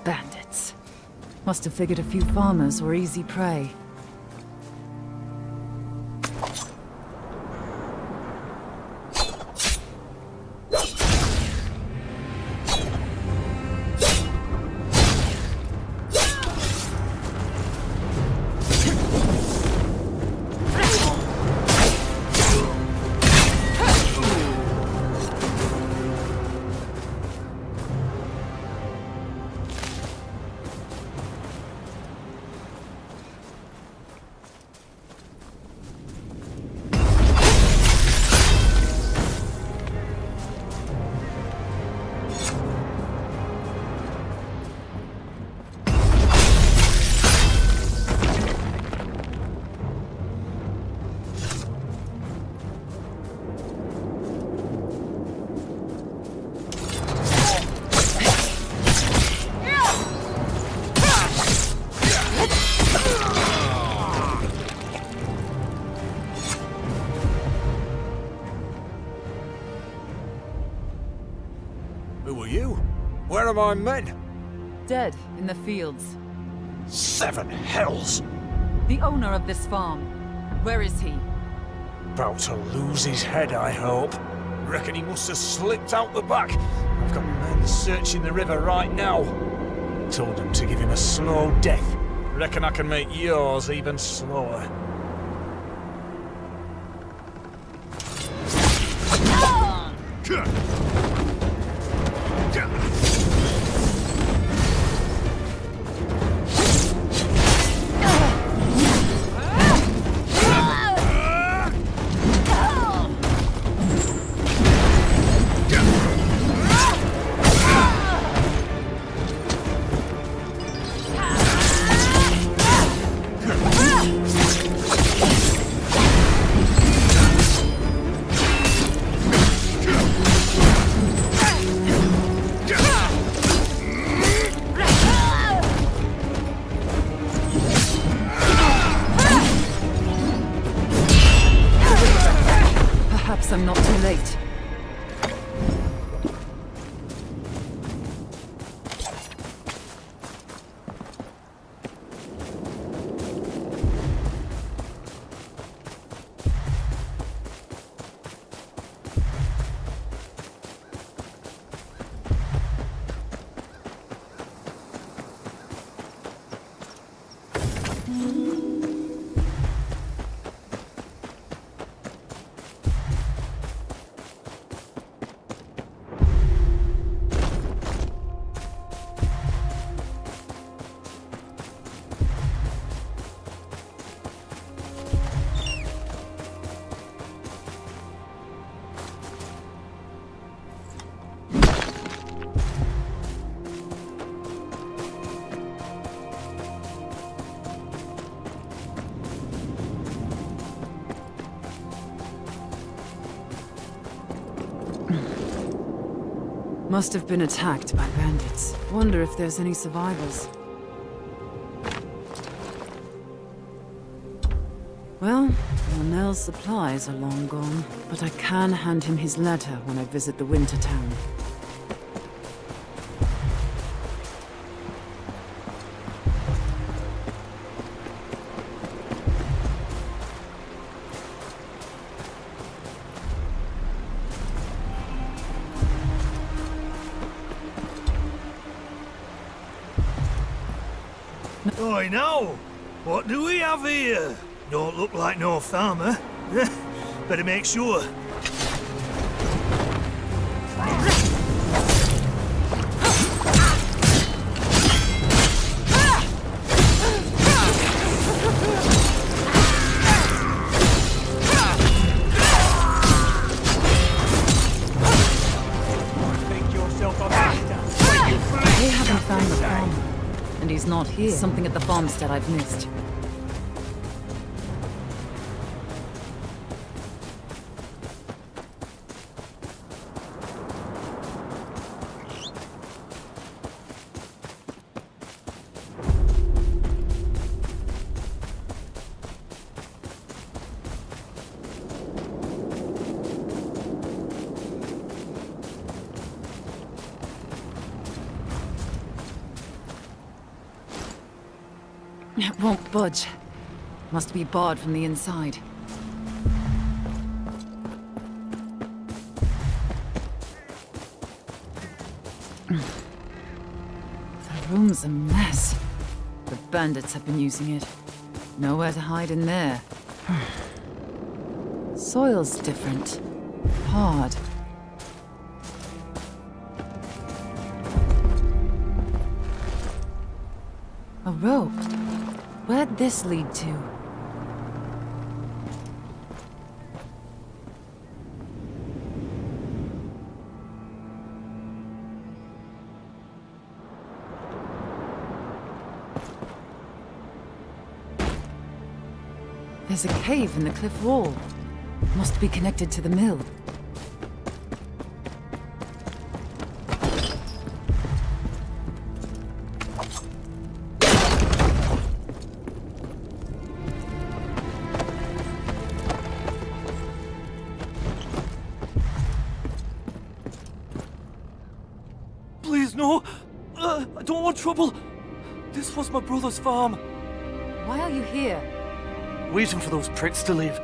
Bandits. Must have figured a few farmers were easy prey. Who are you? Where are my men? Dead in the fields. 7 hells! The owner of this farm. Where is he? About to lose his head, I hope. Reckon he must have slipped out the back. I've got men searching the river right now. Told them to give him a slow death. Reckon I can make yours even slower. I'm not too late. Must have been attacked by bandits. Wonder if there's any survivors. Well, Cornell's supplies are long gone, but I can hand him his letter when I visit the winter town. Oi, now! What do we have here? Don't look like no farmer. Better make sure. here? Something at the farmstead I've missed. It won't budge. Must be barred from the inside. The room's a mess. The bandits have been using it. Nowhere to hide in there. Soil's different. Hard. A rope. Where'd this lead to? There's a cave in the cliff wall. Must be connected to the mill. Please, no! I don't want trouble! This was my brother's farm. Why are you here? Waiting for those pricks to leave.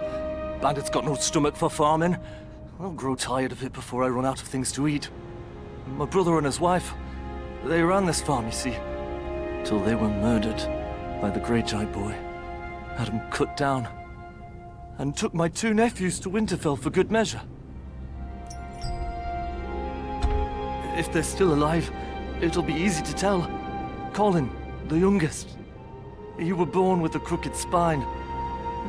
Bandits got no stomach for farming. I'll grow tired of it before I run out of things to eat. My brother and his wife, they ran this farm, you see. Till they were murdered by the Greyjoy boy. Had them cut down. And took my 2 nephews to Winterfell for good measure. If they're still alive, it'll be easy to tell. Colin, the youngest. You were born with a crooked spine.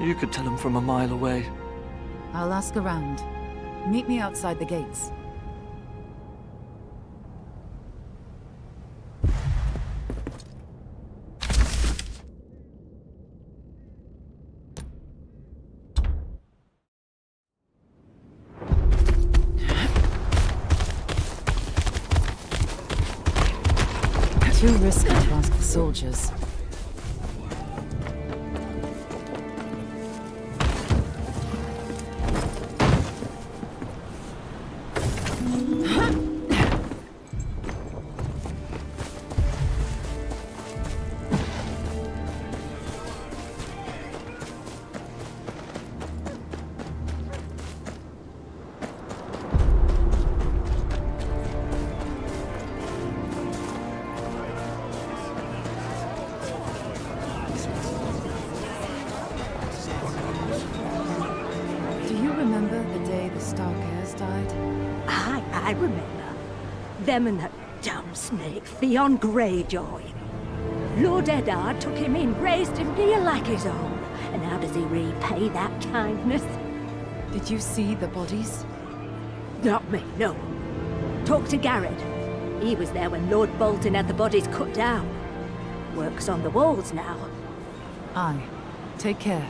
You could tell him from a mile away. I'll ask around. Meet me outside the gates. Too risky to ask the soldiers. I remember. Them and that damn snake, Theon Greyjoy. Lord Eddard took him in, raised him dear like his own. And how does he repay that kindness? Did you see the bodies? Not me, no. Talk to Garrett. He was there when Lord Bolton had the bodies cut down. Works on the walls now. Aye. Take care.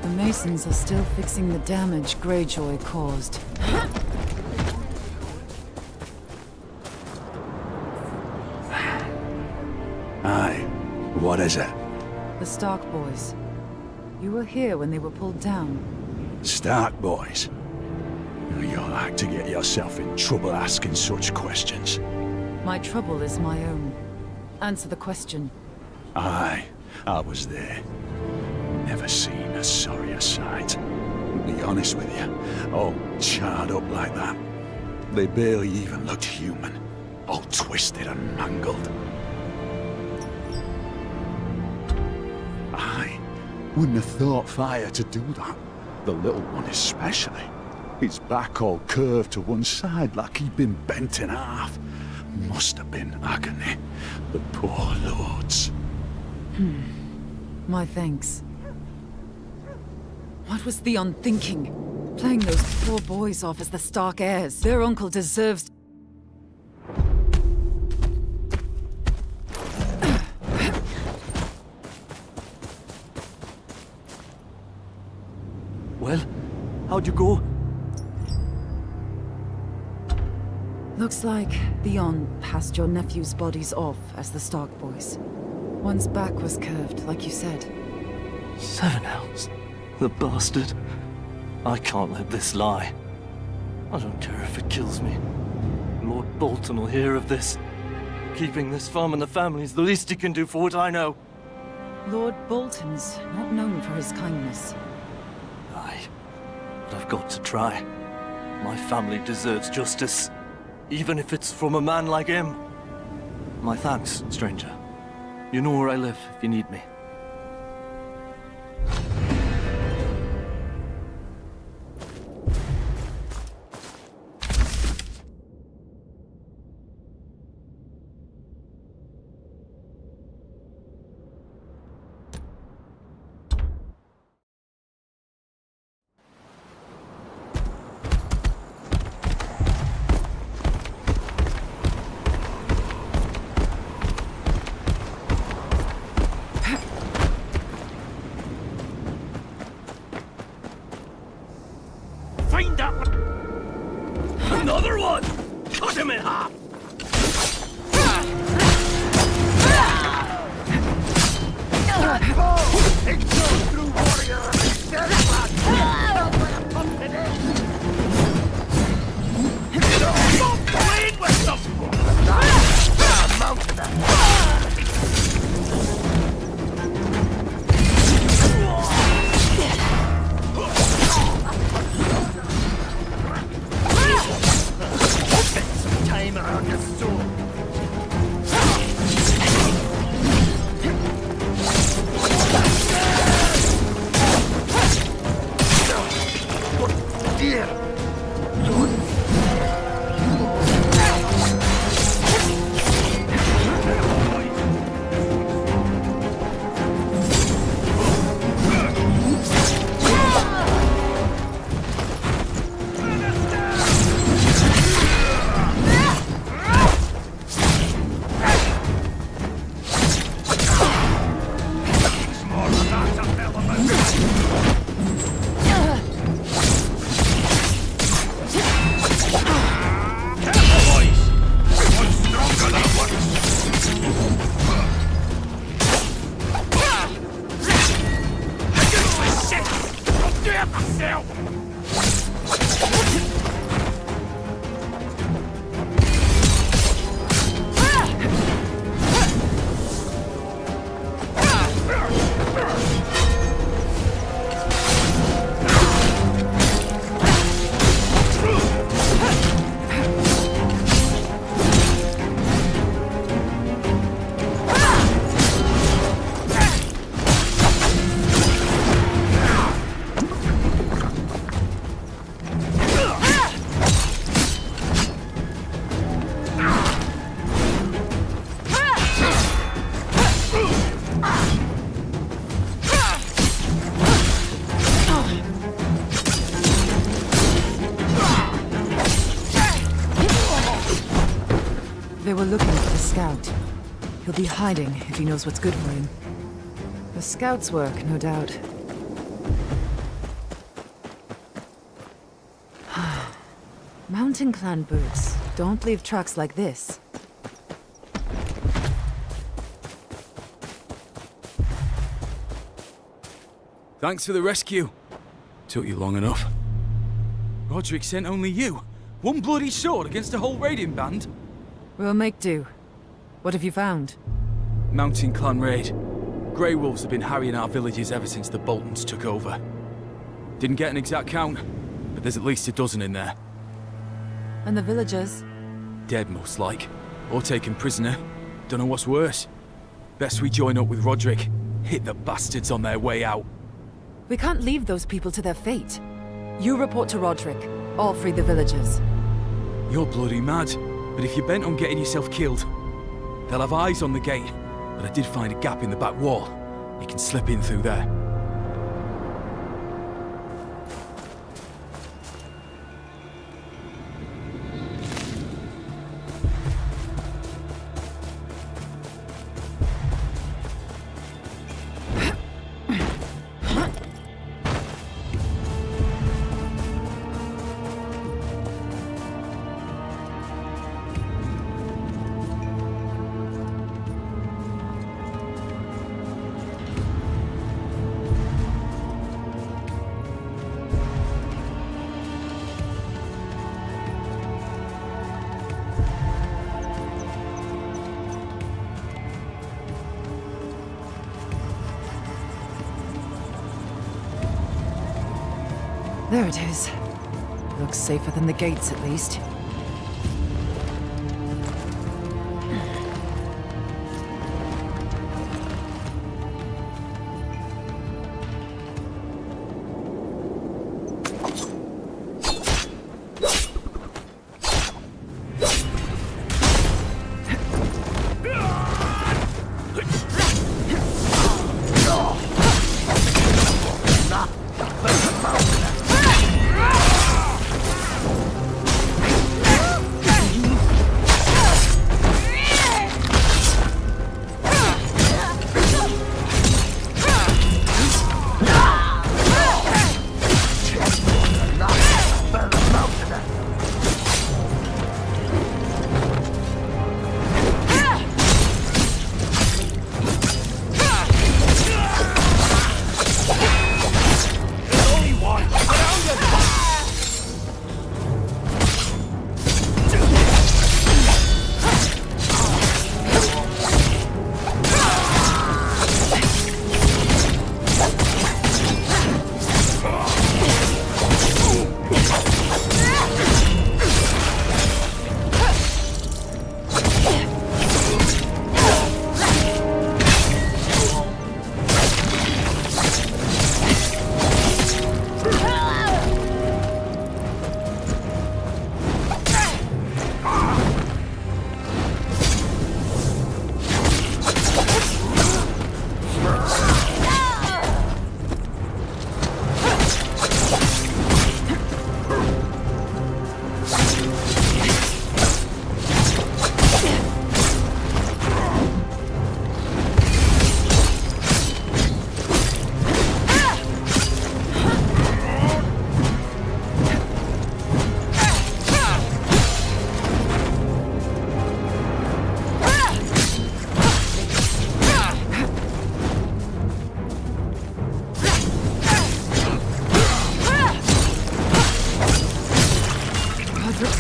The Masons are still fixing the damage Greyjoy caused. Aye. What is it? The Stark boys. You were here when they were pulled down. Stark boys? You're like to get yourself in trouble asking such questions. My trouble is my own. Answer the question. Aye, I was there. Never seen a sorrier sight. Be honest with you, all charred up like that. They barely even looked human. All twisted and mangled. I wouldn't have thought fire to do that. The little one especially. His back all curved to one side like he'd been bent in half. Must have been agony. The poor lords. My thanks. What was Theon thinking? Playing those poor boys off as the Stark heirs. Their uncle deserves... Well, how'd you go? Looks like Theon passed your nephew's bodies off as the Stark boys. One's back was curved, like you said. 7 hours? The bastard. I can't let this lie. I don't care if it kills me. Lord Bolton will hear of this. Keeping this farm in the family is the least he can do for what I know. Lord Bolton's not known for his kindness. Aye, but I've got to try. My family deserves justice, even if it's from a man like him. My thanks, stranger. You know where I live if you need me. Find that one! Another one! Cut him in half! It goes through warrior Stop playing with them! Mountain time around your soul. They were looking for the scout. He'll be hiding if he knows what's good for him. The scout's work, no doubt. Mountain clan boots. Don't leave tracks like this. Thanks for the rescue. Took you long enough. Roderick sent only you. One bloody sword against a whole raiding band. We'll make do. What have you found? Mountain clan raid. Grey Wolves have been harrying our villages ever since the Boltons took over. Didn't get an exact count, but there's at least a dozen in there. And the villagers? Dead, most like. Or taken prisoner. Don't know what's worse. Best we join up with Roderick. Hit the bastards on their way out. We can't leave those people to their fate. You report to Roderick. I'll free the villagers. You're bloody mad. But if you're bent on getting yourself killed, they'll have eyes on the gate. But I did find a gap in the back wall. You can slip in through there. There it is. Looks safer than the gates, at least.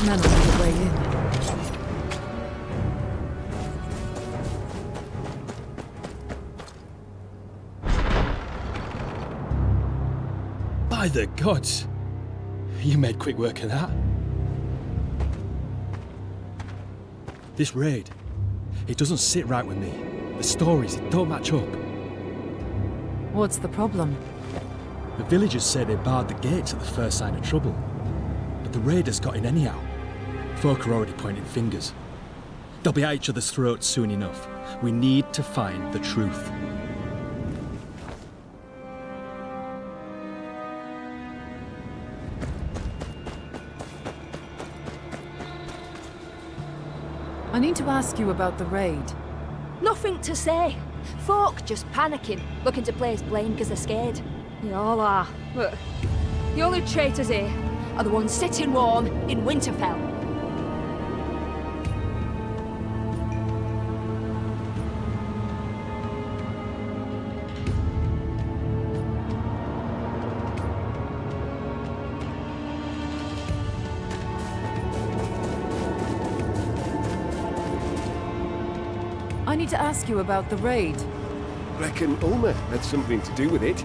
Men on the way in. By the gods! You made quick work of that. This raid, it doesn't sit right with me. The stories, it don't match up. What's the problem? The villagers say they barred the gates at the first sign of trouble. But the raiders got in anyhow. Folk are already pointing fingers. They'll be at each other's throats soon enough. We need to find the truth. I need to ask you about the raid. Nothing to say. Folk just panicking, looking to place blame because they're scared. They all are. But the only traitors here are the ones sitting warm in Winterfell. I need to ask you about the raid. Reckon Ulmer had something to do with it.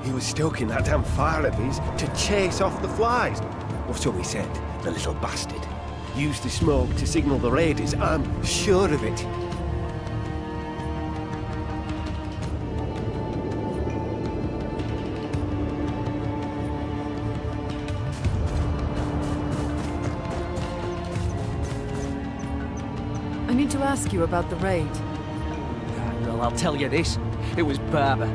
He was stoking that damn fire of his to chase off the flies. Or so he said, the little bastard. Used the smoke to signal the raiders, I'm sure of it. I need to ask you about the raid. Well, I'll tell you this. It was Barber.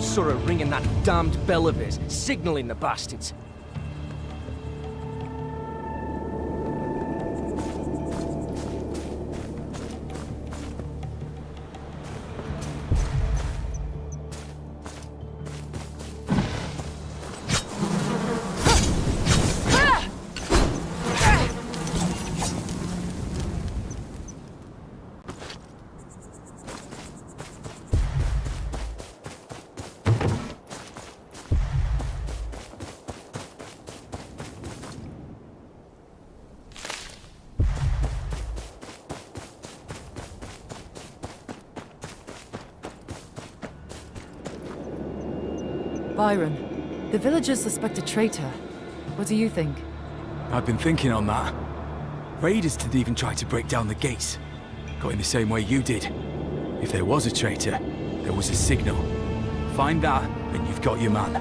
Saw her ringing that damned bell of his, signalling the bastards. Byron, the villagers suspect a traitor. What do you think? I've been thinking on that. Raiders didn't even try to break down the gates. Going the same way you did. If there was a traitor, there was a signal. Find that, and you've got your man.